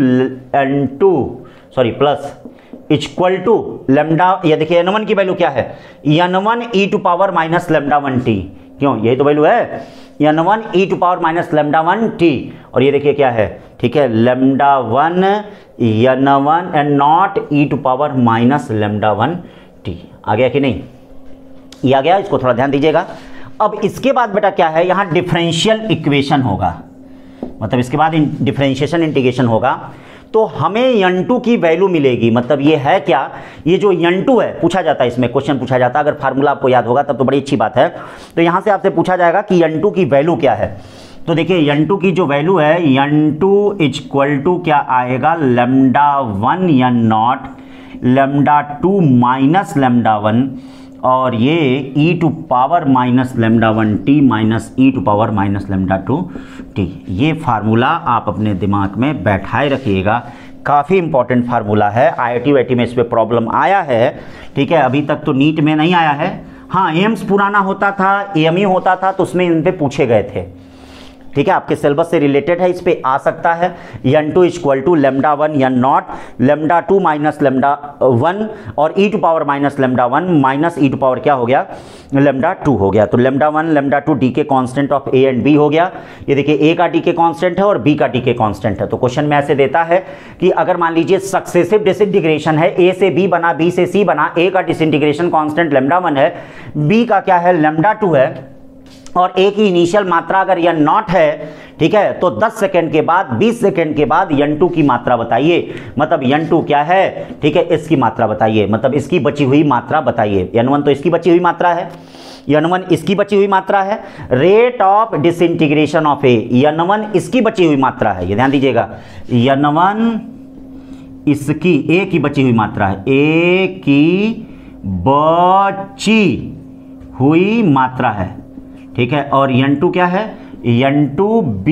n2 sorry plus equal to lambda, ये देखिए n1 की वैल्यू क्या है, n1 e to power minus λ1t, क्यों, यही तो वैल्यू है, n1 e to power minus λ1t, और ये देखिए क्या है, ठीक है, λ1 n1 and not e to power minus λ1t। आ गया कि नहीं, ये आ गया, इसको थोड़ा ध्यान दीजिएगा। अब इसके बाद बेटा क्या है, यहाँ डिफरेंशियल इक्वेशन होगा, मतलब इसके बाद डिफरेंशिएशन इंटीग्रेशन होगा, तो हमें n2 की वैल्यू मिलेगी। मतलब ये है क्या, ये जो n2 है, पूछा जाता है, इसमें क्वेश्चन पूछा जाता है, अगर फार्मूला आपको याद होगा तब तो बड़ी अच्छी बात है। तो यहाँ से आपसे पूछा जाएगा कि n2 की वैल्यू क्या है। तो देखिए n2 की जो वैल्यू है, n2 इक्वल टू क्या आएगा, λ1 n0 λ2 माइनस λ1 और ये e to power minus λ1t minus e to power minus λ2t। ये फार्मूला आप अपने दिमाग में बैठाए रखिएगा, काफ़ी इंपॉर्टेंट फार्मूला है। IIT वाईटी में इस पर प्रॉब्लम आया है, ठीक है, अभी तक तो नीट में नहीं आया है। हाँ, एम्स पुराना होता था, AME होता था, तो उसमें इन पे पूछे गए थे, ठीक है, आपके सिलेबस से रिलेटेड है, इस पे आ सकता है। n2 equal to λ1 n0 λ2 minus λ1 और e to power minus λ1 minus e to power क्या हो गया, λ2 हो गया। तो λ1 λ2 डी के constant of a and b हो गया। ये देखिए a का डी के कांस्टेंट है और b का डी के कांस्टेंट है। तो क्वेश्चन में ऐसे देता है कि अगर मान लीजिए सक्सेसिव डिसइंटीग्रेशन है, a से b बना, b से c बना, a का डिसइंटीग्रेशन कांस्टेंट λ1 है, b का क्या है, λ2 है, और a की इनिशियल मात्रा अगर n0 है, ठीक है, तो 10 सेकंड के बाद, 20 सेकंड के बाद n2 की मात्रा बताइए। मतलब n2 क्या है, ठीक है, इसकी मात्रा बताइए, मतलब इसकी बची हुई मात्रा बताइए। n1 तो इसकी बची हुई मात्रा है, n1 इसकी बची हुई मात्रा है। Rate of disintegration of a, n1 इसकी बची हुई मात्रा है, ये ध्यान दीजिएगा, n1 इसकी a की बची हुई मात्रा है, a की बची हुई मात्रा है, ठीक है, और n2 क्या है, n2 b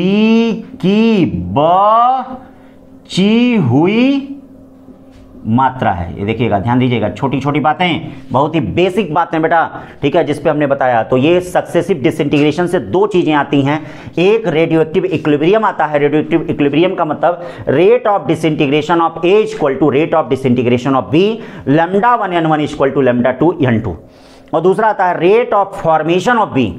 की बची हुई मात्रा है। ये देखिएगा, ध्यान दीजिएगा, छोटी छोटी बातें, बहुत ही बेसिक बातें बेटा, ठीक है, जिस पे हमने बताया। तो ये सक्सेसिव डिसइंटीग्रेशन से दो चीजें आती हैं, एक रेडियो एक्टिव इक्विलिब्रियम आता है। रेडियो एक्टिव इक्विलिब्रियम का मतलब rate of disintegration of a equal to rate of disintegration of b, λ1 n1 equal to λ2 n2। और दूसरा आता है rate of formation of b,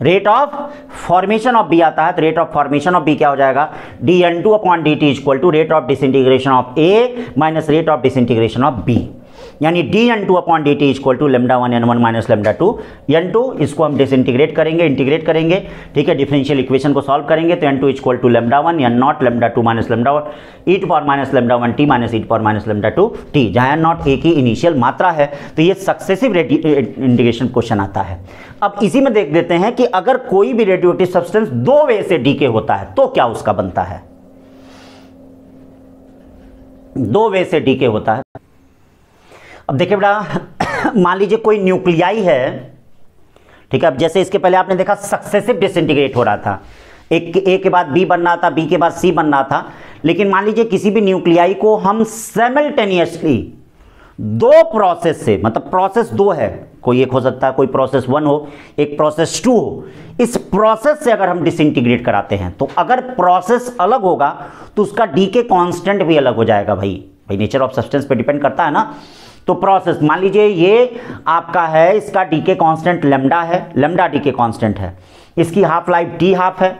rate of formation of B आता है। तो rate of formation of B क्या हो जाएगा, dn2 upon dt equal to rate of disintegration of a minus rate of disintegration of b, यानी dn2 upon dt equal to λ1 n1 minus λ2 n2। इसको हम disintegrate करेंगे, इंटीग्रेट करेंगे, ठीक है, डिफरेंशियल इक्वेशन को सॉल्व करेंगे। तो n2 equal to λ1 n0 λ2 minus λ1 e to power minus λ1t minus e to power minus λ2t, जहां n0 a की इनिशियल मात्रा है। तो ये सक्सेसिव इंटीग्रेशन क्वेश्चन आता है। अब इसी में देख देते हैं कि अगर कोई भी रेडियोएक्टिव सब्सटेंस दो वे से डीके होता है तो क्या उसका बनता है, दो वे से डीके होता है। अब देखिए बेटा, मान लीजिए कोई न्यूक्लियाई है, ठीक है, अब जैसे इसके पहले आपने देखा सक्सेसिव डिसइंटीग्रेट हो रहा था, एक ए के बाद बी बन रहा था, बी के बाद सी बन रहा था। लेकिन मान लीजिए किसी भी न्यूक्लियाई को हम साइमल्टेनियसली दो प्रोसेस से, मतलब प्रोसेस दो है, कोई एक हो सकता है, कोई प्रोसेस 1 हो, एक प्रोसेस 2 हो, इस प्रोसेस से अगर हम डिसइंटीग्रेट कराते हैं तो अगर प्रोसेस अलग होगा तो उसका डीके कांस्टेंट भी अलग हो जाएगा। भाई नेचर ऑफ सब्सटेंस पे डिपेंड करता है ना। तो प्रोसेस मान लीजिए ये आपका है, इसका डीके कांस्टेंट लैम्डा है, लैम्डा डीके कांस्टेंट है, इसकी हाफ लाइफ टी हाफ है,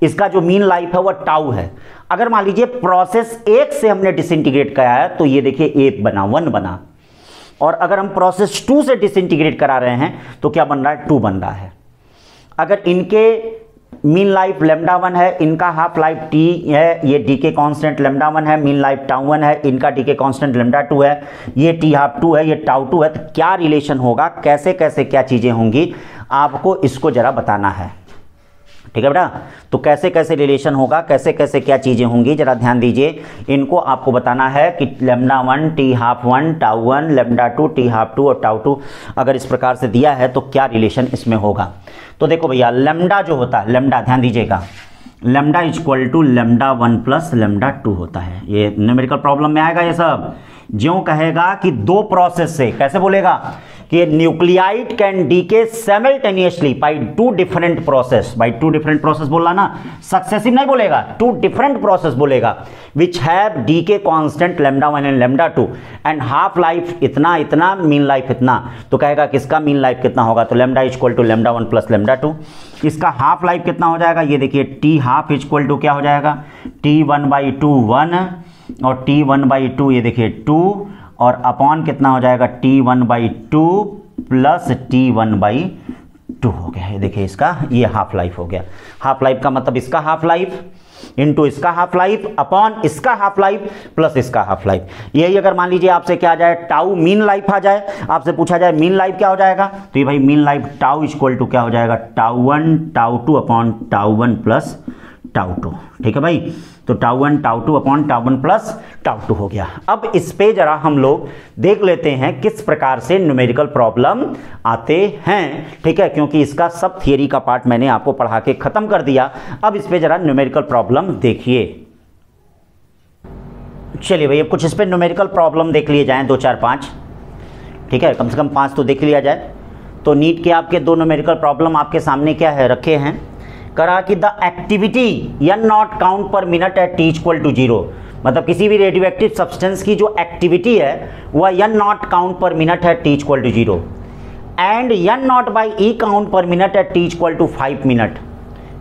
इसका जो मीन लाइफ है वो टाउ है। अगर मान लीजिए प्रोसेस 1 से हमने डिसइंटीग्रेट कराया तो ये देखिए 1 बना, 1 बना, और अगर हम प्रोसेस 2 से डिसइंटीग्रेट करा रहे हैं तो क्या बन रहा है, 2 बन रहा है। अगर इनके मीन लाइफ लैम्डा 1 है, इनका हाफ लाइफ टी है, ये डीके कांस्टेंट लैम्डा 1 है, मीन लाइफ टाउ 1 है, इनका डीके कांस्टेंट लैम्डा 2 है, ये टी हाफ 2 है, ये टाउ 2 है, तो क्या रिलेशन होगा, कैसे कैसे क्या चीजें होंगी, आपको इसको जरा बताना है। ठीक है बेटा, तो कैसे कैसे रिलेशन होगा, कैसे कैसे क्या चीजें होंगी, जरा ध्यान दीजिए, इनको आपको बताना है कि lambda 1 T half 1 tau 1 lambda 2 T half 2 और टाउ 2 अगर इस प्रकार से दिया है तो क्या रिलेशन इसमें होगा। तो देखो भैया, लैम्डा जो होता है, लैम्डा ध्यान दीजिएगा, lambda equal to lambda 1 plus lambda 2 होता है। ये न्यूमेरिकल प्रॉब्लम में आएगा, ये सब ज्यों कहेगा कि दो प्रोसेस से, कैसे बोलेगा कि nuclide can decay simultaneously by two different process, by two different process बोला ना, सक्सेसिव नहीं बोलेगा, टू डिफरेंट प्रोसेस बोलेगा, which have decay constant lambda 1 and lambda 2 and half life इतना इतना, मीन लाइफ इतना। तो कहेगा किसका मीन लाइफ कितना होगा, तो lambda equal to lambda 1 plus lambda 2। इसका हाफ लाइफ कितना हो जाएगा, ये देखिए टी हाफ इक्वल टू क्या हो जाएगा, टी 1/2 1 और टी 1/2 ये देखिए 2 और अपॉन कितना हो जाएगा, टी 1/2 प्लस टी 1/2 हो गया। ये देखिए इसका ये हाफ लाइफ हो गया। हाफ लाइफ का मतलब इसका हाफ लाइफ इंटू इसका हाफ लाइफ अपॉन इसका हाफ लाइफ प्लस इसका हाफ लाइफ। यही अगर मान लीजिए आपसे क्या आ जाए, टाउ मीन लाइफ आ जाए, आपसे पूछा जाए मीन लाइफ क्या हो जाएगा, तो ये भाई mean life tau equal to क्या हो जाएगा, tau 1 tau 2 upon tau 1 plus tau 2। ठीक है भाई, तो tau 1 tau 2 upon tau 1 plus tau 2 हो गया। अब इस पे जरा हम लोग देख लेते हैं किस प्रकार से न्यूमेरिकल प्रॉब्लम आते हैं। ठीक है, क्योंकि इसका सब थियरी का पार्ट मैंने आपको पढ़ा के खत्म कर दिया। अब इस पे जरा न्यूमेरिकल प्रॉब्लम देखिए। चलिए भाई, अब कुछ इस पे न्यूमेरिकल प्रॉब्लम देख लिए जाएं, 2 4 5। ठीक है, कम से कम 5 तो देख लिया जाए। तो नीट के आपके 2 न्यूमेरिकल प्रॉब्लम आपके सामने क्या है, रखे हैं। करा कि the activity n not count per minute at t equal to 0, मतलब किसी भी रेडियो एक्टिव सब्सटेंस की जो एक्टिविटी है वह n not count per minute है t equal to 0 and n not by e count per minute at t equal to 5 minute.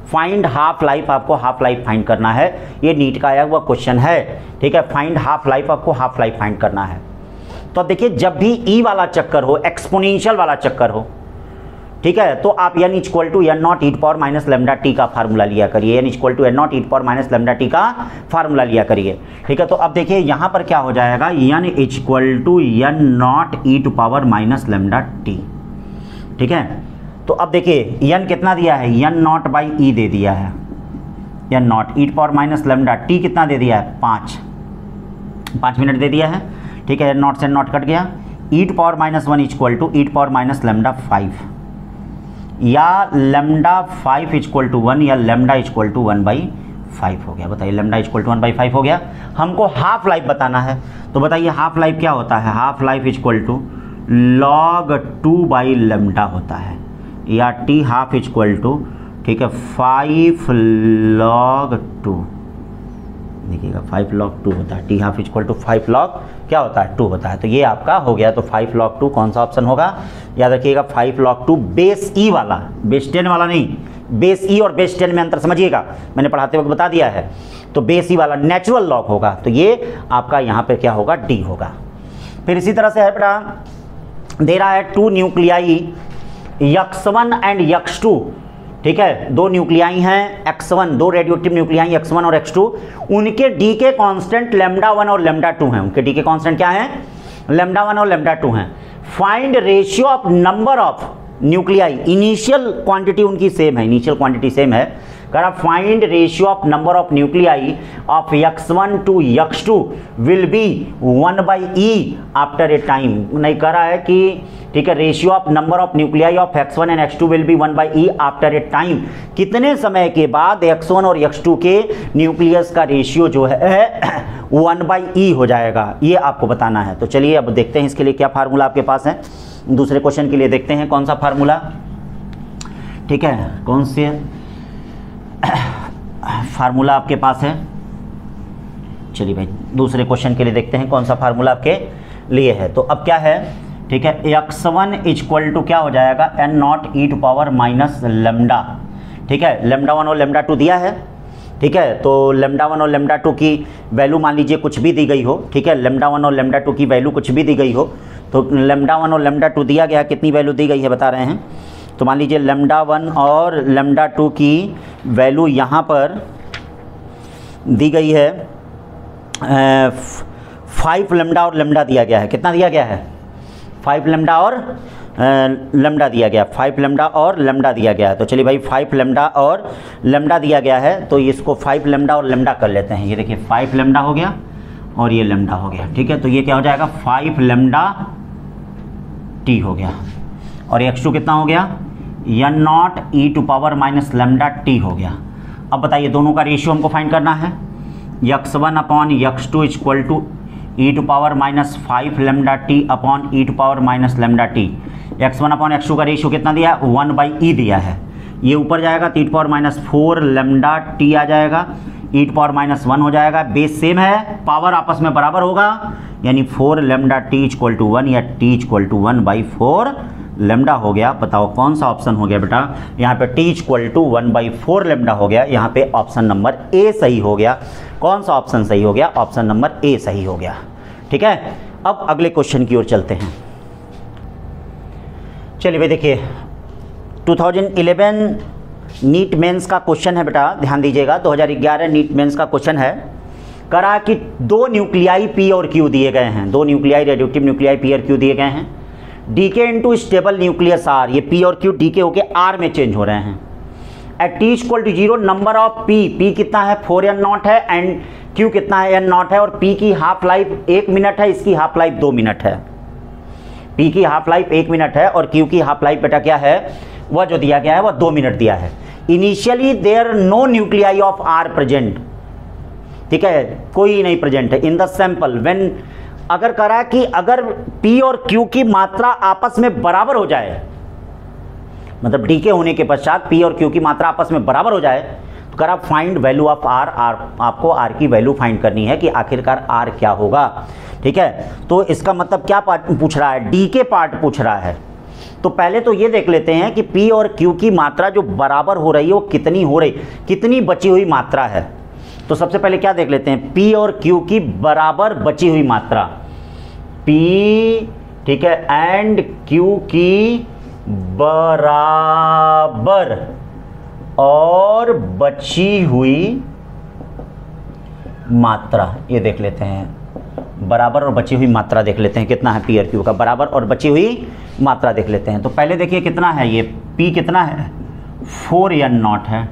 Find half life, आपको half life find करना है, ये NEET का आया हुआ क्वेश्चन है। ठीक है, फाइंड हाफ लाइफ, आपको हाफ लाइफ फाइंड करना है। तो अब देखिए, जब भी e वाला चक्कर हो, एक्सपोनेंशियल वाला चक्कर हो, ठीक है, तो आप n equal to n not E power minus lambda T का फार्मूला लिया करिए, n equal to n not E power minus lambda T का फार्मूला लिया करिए। ठीक है, तो अब देखिए यहाँ पर क्या हो जाएगा, n equal to n not E to power minus lambda T. ठीक है, तो अब देखिए n कितना दिया है, n नॉट बाई ई दे दिया है, n not E to power minus lambda T कितना दे दिया है, 5 मिनट दे दिया है। ठीक है, n नॉट से n नॉट कट गया, e to power minus 1 equal to E to power minus lambda 5 या लैम्डा 5 इक्वल टू 1 या लैम्डा इक्वल टू 1/5 हो गया। बताइए, लैम्डा इक्वल टू 1/5 हो गया। हमको हाफ लाइफ बताना है, तो बताइए हाफ लाइफ क्या होता है, half life equal to log 2 by lambda होता है, या टी हाफ इक्वल टू, ठीक है, 5 log 2। देखिएगा 5 log 2 होता है, T half equal to 5 log क्या होता है, 2 होता है। तो ये आपका हो गया। तो 5 log 2 कौन सा ऑप्शन होगा, याद रखिएगा 5 log 2 बेस ई वाला, बेस 10 वाला नहीं, बेस ई और बेस 10 में अंतर समझिएगा, मैंने पढ़ाते वक्त बता दिया है। तो बेस ई वाला नेचुरल लॉग होगा, तो ये आपका यहाँ पे क्या होगा, डी होगा। फिर इसी तरह से है बेटा, दे रहा है 2 न्यूक्लियाई x1 एंड x2। ठीक है, 2 न्यूक्लियाई हैं x1, 2 रेडियोएक्टिव न्यूक्लियाई x1 और x2, उनके डी के कांस्टेंट लैम्डा 1 और लैम्डा 2 हैं। उनके डी के कांस्टेंट क्या है, लैम्डा 1 और लैम्डा 2 हैं। Find ratio of number of nuclei, initial quantity उनकी सेम है, इनिशियल क्वांटिटी सेम है। करा find ratio of number of nuclei of x1 to x2 will be 1/e after a time. नहीं करा है कि ठीक है, ratio of number of nuclei of x1 and x2 will be 1/e after a time, कितने समय के बाद x1 और x2 के न्यूक्लियस का रेशियो जो है 1/e हो जाएगा, ये आपको बताना है। तो चलिए अब देखते हैं इसके लिए क्या फार्मूला आपके पास है। दूसरे क्वेश्चन के लिए देखते हैं कौन सा फार्मूला, ठीक है, कौन से फार्मूला आपके पास है। चलिए भाई, दूसरे क्वेश्चन के लिए देखते हैं कौन सा फार्मूला आपके लिए है। तो अब क्या है, ठीक है, x1 इक्वल टू क्या हो जाएगा, n not E to power minus lambda, ठीक है, लेमडा 1 और लेमडा 2 दिया है, ठीक है। तो लेमडा 1 और लेमडा 2 की वैल्यू मान लीजिए कुछ भी दी गई हो, ठीक है, लेमडा 1 और लेमडा 2 की वैल्यू कुछ भी दी गई हो, तो लेमडा 1 और लेमडा 2 दिया गया, कितनी वैल्यू दी गई है बता रहे हैं। तो मान लीजिए लेमडा 1 और लेमडा 2 की वैल्यू यहाँ पर दी गई है 5 लेमडा और लेमडा दिया गया है, कितना दिया गया है, 5 लेमडा और लेमडा दिया गया, 5 लेमडा और लेमडा दिया गया है। तो चलिए भाई 5 लेमडा और लेमडा दिया गया है, तो इसको 5 लेमडा और लेमडा कर लेते हैं। ये देखिए 5 लेमडा हो गया और ये लेमडा हो गया, ठीक है। तो ये क्या हो जाएगा, 5 लेमडा टी हो गया, और x2 कितना हो गया, n not E to power minus lambda T हो गया। अब बताइए दोनों का रेशियो हमको फाइंड करना है, x1 upon x2 equal to E to power minus 5 lambda T upon E to power minus lambda T. x1 upon x2 का रेशियो कितना दिया है, 1/e दिया है, ये ऊपर जाएगा तो e to power minus 4 lambda t आ जाएगा, ई टू पावर माइनस 1 हो जाएगा, बेस सेम है, पावर आपस में बराबर होगा, यानी 4 लेमडा टी इक्वल टू 1 या टी इक्वल टू 1/4 लेमडा हो गया। बताओ कौन सा ऑप्शन हो गया बेटा, यहाँ पे टी इक्वल टू 1/4 लेमडा हो गया, यहाँ पे ऑप्शन नंबर ए सही हो गया। कौन सा ऑप्शन सही हो गया, ऑप्शन नंबर ए सही हो गया, ठीक है। अब अगले क्वेश्चन की ओर चलते हैं। चलिए भाई देखिए 2011 नीट मेंस का क्वेश्चन है बेटा, ध्यान दीजिएगा, 2011 नीट मेंस का क्वेश्चन है। करा कि 2 न्यूक्लियाई पी और क्यू दिए गए हैं, 2 न्यूक्लियाई रेडियोएक्टिव न्यूक्लियाई पी और क्यू दिए गए हैं, decay into stable nucleus R, ये पी और क्यू डीके होके आर में चेंज हो रहे हैं। At T equal to 0 number of P कितना है 4n नॉट है, एंड क्यू कितना है n नॉट है, और पी की हाफ लाइफ 1 मिनट है, इसकी हाफ लाइफ 2 मिनट है। पी की हाफ लाइफ 1 मिनट है और क्यू की हाफ लाइफ बेटा क्या है, वह जो दिया गया है वह 2 मिनट दिया है। Initially there no nuclei of R present, ठीक है, कोई नहीं प्रेजेंट है इन द सैंपल व्हेन, अगर करा कि अगर P और Q की मात्रा आपस में बराबर हो जाए, मतलब डीके होने के पश्चात P और Q की मात्रा आपस में बराबर हो जाए, तो करा फाइंड वैल्यू ऑफ R, आपको R की वैल्यू फाइंड करनी है कि आखिरकार R क्या होगा, ठीक है। तो इसका मतलब क्या पार्ट पूछ रहा है, डीके पार्ट पूछ रहा है। तो पहले तो ये देख लेते हैं कि P और Q की मात्रा जो बराबर हो रही है वो कितनी हो रही, कितनी बची हुई मात्रा है। तो सबसे पहले क्या देख लेते हैं, P और Q की बराबर बची हुई मात्रा, P, ठीक है, एंड Q की बराबर और बची हुई मात्रा, ये देख लेते हैं, बराबर और बची हुई मात्रा देख लेते हैं कितना है P और Q का, बराबर और बची हुई मात्रा देख लेते हैं। तो पहले देखिए कितना है, ये P कितना है 4n नॉट है,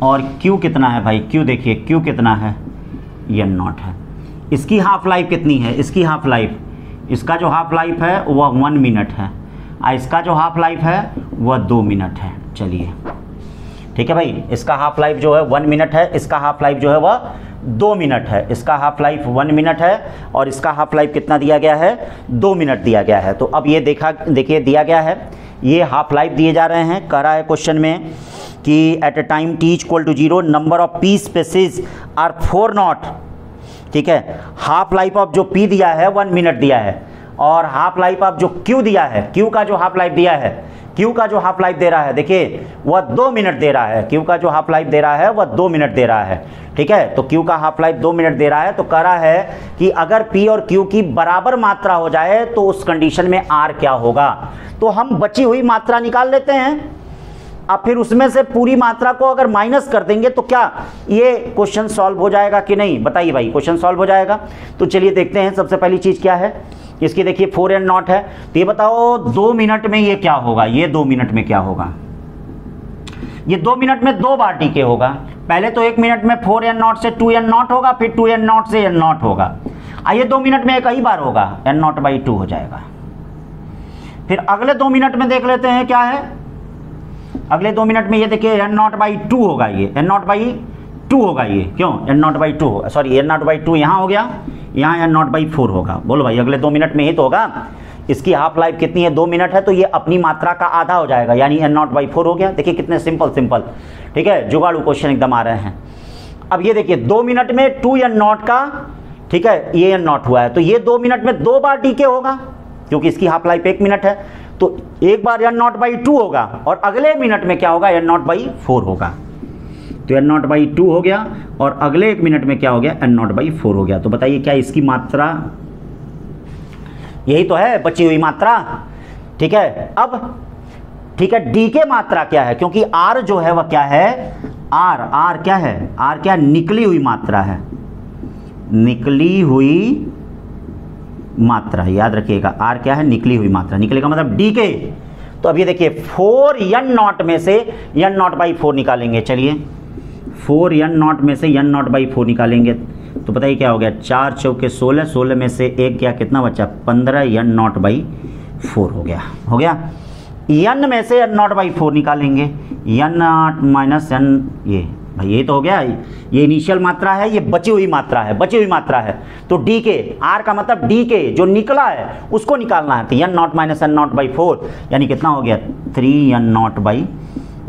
और Q कितना है भाई, Q देखिए Q कितना है n नॉट है। इसकी हाफ लाइफ कितनी है, इसकी हाफ लाइफ, इसका जो हाफ लाइफ है वह 1 मिनट है, और इसका जो हाफ लाइफ है वह 2 मिनट है। चलिए ठीक है भाई, इसका हाफ लाइफ जो है 1 मिनट है, इसका हाफ लाइफ जो है वह 2 मिनट है, इसका हाफ लाइफ 1 मिनट है और इसका हाफ लाइफ कितना दिया गया है, 2 मिनट दिया गया है। तो अब ये देखिए दिया गया है, ये हाफ लाइफ दिए जा रहे हैं। कह रहा है क्वेश्चन में कि at a time t equal to 0 number of p species are 4 not, ठीक है। हाफ लाइफ ऑफ जो p दिया है 1 मिनट दिया है, और हाफ लाइफ ऑफ जो q दिया है, q का जो हाफ लाइफ दिया है, q का जो हाफ लाइफ दे रहा है देखिए वह 2 मिनट दे रहा है, q का जो हाफ लाइफ दे रहा है वह 2 मिनट दे रहा है, ठीक है। तो q का हाफ लाइफ 2 मिनट दे रहा है। तो कह रहा है कि अगर p और q की बराबर मात्रा हो जाए तो उस कंडीशन में r क्या होगा। तो हम बची हुई मात्रा निकाल लेते हैं, अब फिर उसमें से पूरी मात्रा को अगर माइनस कर देंगे तो क्या ये क्वेश्चन सॉल्व हो जाएगा कि नहीं, बताइए भाई, क्वेश्चन सॉल्व हो जाएगा। तो चलिए देखते हैं, सबसे पहली चीज़ क्या है, इसकी देखिए 4n नॉट है, तो ये बताओ 2 मिनट में ये क्या होगा, ये 2 मिनट में क्या होगा, ये 2 मिनट में 2 बार टीके होगा। पहले तो 1 मिनट में 4n नॉट से 2n नॉट होगा, फिर 2n नॉट से n नॉट होगा, आइए 2 मिनट में एक ही बार होगा, n नॉट बाई 2 हो जाएगा। फिर अगले 2 मिनट में देख लेते हैं क्या है, अगले 2 मिनट में ये देखिए n नॉट बाई 2 होगा, ये n नॉट बाई 2 होगा, ये क्यों n नॉट बाई 2 होगा, सॉरी n नॉट बाई 2 यहाँ हो गया, यहाँ n नॉट बाई 4 होगा। बोलो भाई, अगले 2 मिनट में ही तो होगा। इसकी हाफ लाइफ कितनी है, 2 मिनट है, तो ये अपनी मात्रा का आधा हो जाएगा, यानी n नॉट बाई 4 हो गया। देखिए कितने सिंपल, ठीक है, जुगाड़ू क्वेश्चन एकदम आ रहे हैं। अब ये देखिए 2 मिनट में 2n नॉट का, ठीक है, ये एन नॉट हुआ है, तो ये 2 मिनट में 2 बार डीके होगा, क्योंकि इसकी हाफ लाइफ 1 मिनट है, तो एक बार एन नॉट बाई 2 होगा और अगले मिनट में क्या होगा, एन नॉट बाई 4 होगा। तो एन नॉट बाई 2 हो गया और अगले 1 मिनट में क्या हो गया, एन नॉट बाई 4 हो गया। तो बताइए क्या इसकी मात्रा यही तो है, बची हुई मात्रा। ठीक है, अब ठीक है, डी के मात्रा क्या है, क्योंकि आर जो है वह क्या है, आर क्या है, आर क्या, निकली हुई मात्रा है, निकली हुई मात्रा, याद रखिएगा आर क्या है, निकली हुई मात्रा, निकले का मतलब डी के। तो अब ये देखिए 4 एन नॉट में से एन नॉट बाई 4 निकालेंगे, चलिए 4 एन नॉट में से एन नॉट बाई 4 निकालेंगे तो बताइए क्या हो गया, 4 चौके 16, 16 में से 1 गया, कितना बचा, 15 एन नॉट बाई 4 हो गया, हो गया। एन में से एन नॉट बाई 4 निकालेंगे, एन नॉट माइनस एन, ये भाई ये तो हो गया, ये इनिशियल मात्रा है, ये बची हुई मात्रा है, बची हुई मात्रा है। तो डी के, आर का मतलब डी के जो निकला है उसको निकालना है, तो N not minus N not by 4 यानी कितना हो गया, 3 एन नॉट बाई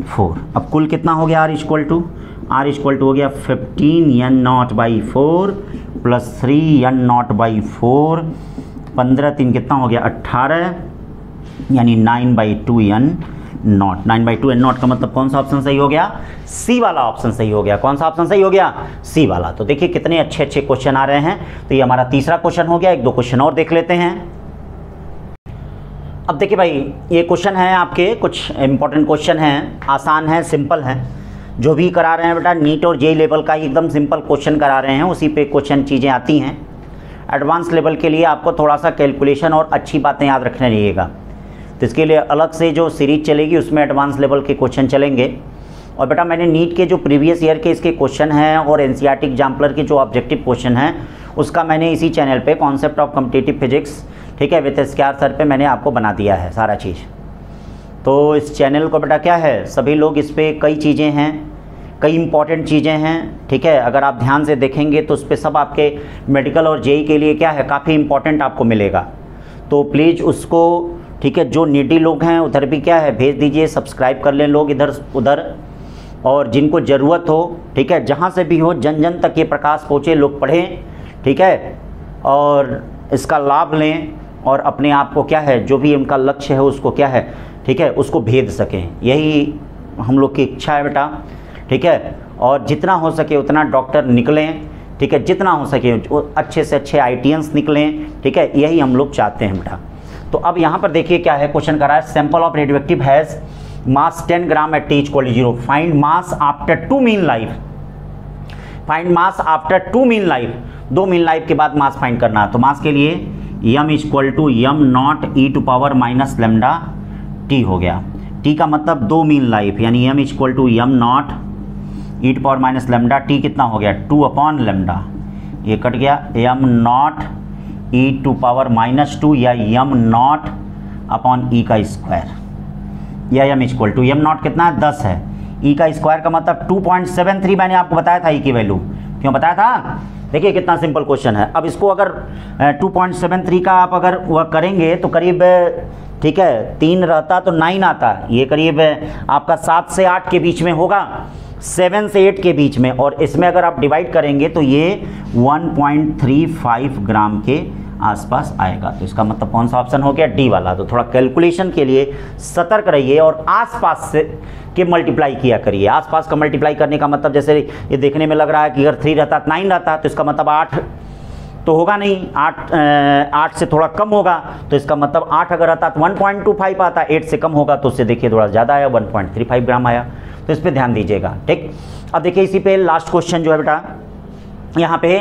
4। अब कुल कितना हो गया, आर इक्वल टू हो गया 15 N not by 4 plus 3 N not by 4, 15 3 कितना हो गया, 18 यानी 9/2 एन नॉट। 9/2 एन नॉट का मतलब कौन सा ऑप्शन सही हो गया, सी वाला ऑप्शन सही हो गया। कौन सा ऑप्शन सही हो गया, सी वाला। तो देखिए कितने अच्छे अच्छे क्वेश्चन आ रहे हैं। तो ये हमारा तीसरा क्वेश्चन हो गया, 1-2 क्वेश्चन और देख लेते हैं। अब देखिए भाई ये क्वेश्चन है आपके, कुछ इंपॉर्टेंट क्वेश्चन हैं, आसान है, सिंपल है। जो भी करा रहे हैं बेटा नीट और जेई लेवल का एकदम सिंपल क्वेश्चन करा रहे हैं, उसी पे क्वेश्चन चीज़ें आती हैं। एडवांस लेवल के लिए आपको थोड़ा सा कैलकुलेशन और अच्छी बातें याद रखने रहिएगा, तो इसके लिए अलग से जो सीरीज चलेगी उसमें एडवांस लेवल के क्वेश्चन चलेंगे। और बेटा मैंने नीट के जो प्रीवियस ईयर के इसके क्वेश्चन हैं और एनसीईआरटी एग्जाम्पलर के जो ऑब्जेक्टिव क्वेश्चन हैं उसका मैंने इसी चैनल पे कॉन्सेप्ट ऑफ कॉम्पिटिटिव फिजिक्स, ठीक है, विद एसकेआर सर पे मैंने आपको बना दिया है सारा चीज़। तो इस चैनल को बेटा क्या है, सभी लोग इस पर कई चीज़ें हैं, कई इंपॉर्टेंट चीज़ें हैं, ठीक है, अगर आप ध्यान से देखेंगे तो उस पर सब आपके मेडिकल और जेई के लिए क्या है, काफ़ी इंपॉर्टेंट आपको मिलेगा। तो प्लीज़ उसको, ठीक है, जो नीडी लोग हैं उधर भी क्या है भेज दीजिए, सब्सक्राइब कर लें लोग इधर उधर, और जिनको ज़रूरत हो, ठीक है, जहाँ से भी हो जन जन तक ये प्रकाश पहुँचे, लोग पढ़ें, ठीक है, और इसका लाभ लें और अपने आप को क्या है, जो भी उनका लक्ष्य है उसको क्या है, ठीक है, उसको भेज सकें। यही हम लोग की इच्छा है बेटा, ठीक है। और जितना हो सके उतना डॉक्टर निकलें, ठीक है, जितना हो सके अच्छे से अच्छे ITNs निकलें, ठीक है, यही हम लोग चाहते हैं बेटा। तो अब यहाँ पर देखिए क्या है, क्वेश्चन करा है, sample of radioactive has mass 10 gram at T=0, find mass after 2 mean life, find mass after 2 mean life, 2 mean life के बाद मास फाइंड करना है। तो मास के लिए m = m not e⁻ λT हो गया। t का मतलब 2 मीन लाइफ, यानी m = m not e⁻ λT कितना हो गया, 2/λ, ये कट गया, m नॉट e⁻² या m नॉट अपॉन e का स्क्वायर, या m = m नॉट कितना है, 10 है, e का स्क्वायर का मतलब 2.73 मैंने आपको बताया था, e की वैल्यू क्यों बताया था। देखिए कितना सिंपल क्वेश्चन है। अब इसको अगर 2.73 का आप अगर वह करेंगे तो करीब, ठीक है, 3 रहता तो 9 आता, ये करीब आपका 7 से 8 के बीच में होगा, 7 से 8 के बीच में, और इसमें अगर आप डिवाइड करेंगे तो ये 1.35 ग्राम के आसपास आएगा। तो इसका मतलब कौन सा ऑप्शन हो गया, डी वाला। तो थोड़ा कैलकुलेशन के लिए सतर्क रहिए और आसपास से के मल्टीप्लाई किया करिए। आसपास का मल्टीप्लाई करने का मतलब, जैसे ये देखने में लग रहा है कि अगर 3 रहता 9 रहता, तो इसका मतलब 8 तो होगा नहीं, 8 से थोड़ा कम होगा, तो इसका मतलब 8 अगर आता तो 1.25 आता, 8 से कम होगा तो उससे देखिए थोड़ा ज़्यादा आया, 1.35 ग्राम आया। तो इस पर ध्यान दीजिएगा, ठीक। अब देखिए इसी पे लास्ट क्वेश्चन जो है बेटा, यहाँ पे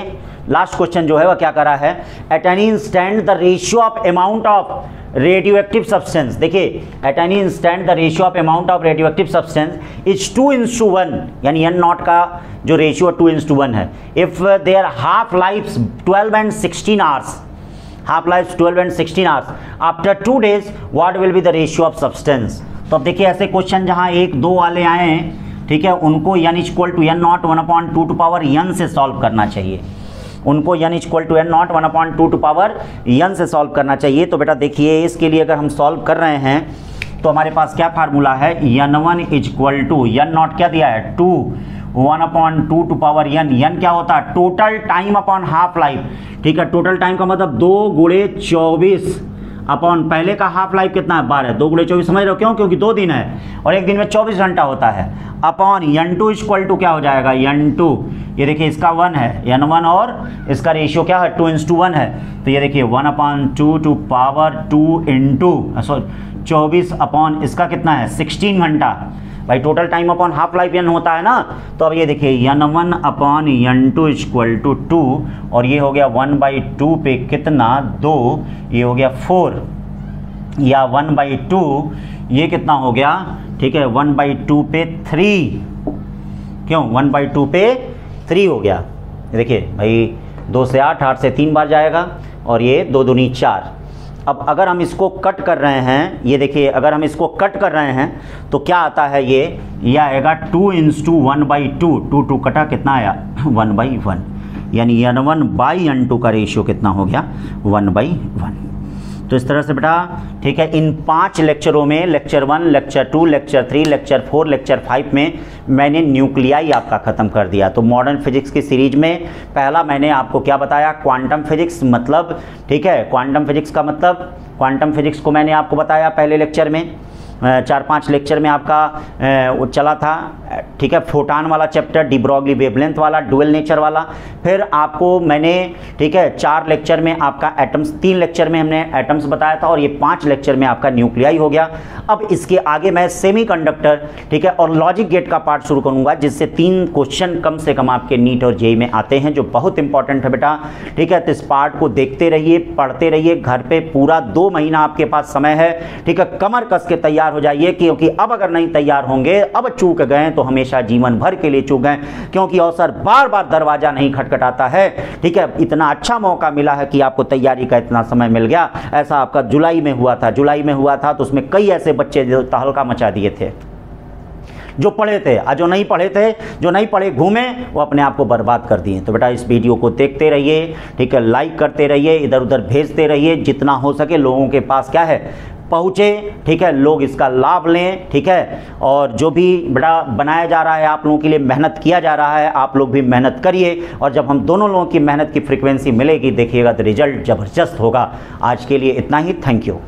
लास्ट क्वेश्चन जो है वह क्या करा है, at any instant the ratio of amount of radioactive substance, देखिए at any instant the ratio of amount of radioactive substance is 2:1, यानी n नॉट का जो रेशियो 2:1 है। If there half life 12 and 16 hours, half life 12 and 16 hours, after 2 days what will be the ratio of substance. तो अब देखिए ऐसे question जहाँ 1-2 वाले आए हैं, ठीक है, उनको n = n नॉट 1/2 से सॉल्व करना चाहिए, उनको n = n नॉट 1/2 से सॉल्व करना चाहिए। तो बेटा देखिए इसके लिए अगर हम सॉल्व कर रहे हैं तो हमारे पास क्या फार्मूला है, n1 = n नॉट क्या दिया है 2, 1/2 टू पावर n। n क्या होता है? Total time upon half life. ठीक है, टोटल टाइम का मतलब 2 × 24 अपॉन पहले का हाफ लाइफ कितना है? 12। 2 × 24 समझ रहे हो क्यों? क्योंकि 2 दिन है और एक दिन में 24 घंटा होता है। अपॉन n2 इक्वल टू क्या हो जाएगा? n2, ये देखिए इसका 1 है, n1 और इसका रेशियो क्या है? 2:1 है। तो ये देखिए 1/2 टू पावर 2 इंटू 24 अपॉन इसका कितना है? 16 घंटा। भाई total time upon half life n होता है ना। तो अब ये देखिए n1 upon n2 equal to 2 और ये हो गया 1/2 पे कितना? 2, ये हो गया 4 या 1/2 ये कितना हो गया? ठीक है, 1/2 पे 3। क्यों? 1/2 पे 3 हो गया। देखिए भाई 2 से 8, 8 से 3 बार जाएगा और ये 2 दूनी 4। अब अगर हम इसको कट कर रहे हैं, ये देखिए अगर हम इसको कट कर रहे हैं तो क्या आता है? ये आएगा 2 × 1/2। 2 कटा कितना आया? 1/1। यानी n1/n2 का रेशियो कितना हो गया? 1/1। तो इस तरह से बेटा ठीक है, इन 5 लेक्चरों में lecture 1, lecture 2, lecture 3, lecture 4, lecture 5 में मैंने न्यूक्लियाई आपका ख़त्म कर दिया। तो मॉडर्न फिजिक्स की सीरीज में पहला मैंने आपको क्या बताया? क्वांटम फिजिक्स मतलब, ठीक है, क्वांटम फिजिक्स का मतलब, क्वांटम फिजिक्स को मैंने आपको बताया पहले लेक्चर में, 4-5 लेक्चर में आपका चला था। ठीक है, फोटान वाला चैप्टर, डी ब्रॉगली वेवलेंथ वाला, डुअल नेचर वाला। फिर आपको मैंने ठीक है 4 लेक्चर में आपका एटम्स, 3 लेक्चर में हमने एटम्स बताया था और ये 5 लेक्चर में आपका न्यूक्लियाई हो गया। अब इसके आगे मैं सेमीकंडक्टर ठीक है और लॉजिक गेट का पार्ट शुरू करूंगा, जिससे 3 क्वेश्चन कम से कम आपके नीट और जेईई में आते हैं, जो बहुत इंपॉर्टेंट है बेटा। ठीक है, तो इस पार्ट को देखते रहिए, पढ़ते रहिए, घर पे पूरा 2 महीना आपके पास समय है। ठीक है, कमर कस के तैयार हो जाइए, क्योंकि अब अगर नहीं तैयार होंगे, अब चूक गए तो हमेशा जीवन भर के लिए चूक गए, क्योंकि अवसर बार बार दरवाजा नहीं खटखटाता है। ठीक है, इतना अच्छा मौका मिला है कि आपको तैयारी का इतना समय मिल गया। ऐसा आपका जुलाई में हुआ था, जुलाई में हुआ था तो उसमें कई ऐसे बच्चे जो तहलका मचा दिए थे, जो पढ़े थे, और जो नहीं पढ़े थे, जो नहीं पढ़े घूमे, वो अपने आप को बर्बाद कर दिए। तो बेटा इस वीडियो को देखते रहिए, ठीक है, लाइक करते रहिए, इधर उधर भेजते रहिए, जितना हो सके लोगों के पास क्या है पहुँचे। ठीक है, लोग इसका लाभ लें। ठीक है, और जो भी बड़ा बनाया जा रहा है आप लोगों के लिए, मेहनत किया जा रहा है, आप लोग भी मेहनत करिए। और जब हम दोनों लोगों की मेहनत की फ्रीक्वेंसी मिलेगी, देखिएगा तो रिजल्ट ज़बरदस्त होगा। आज के लिए इतना ही, थैंक यू।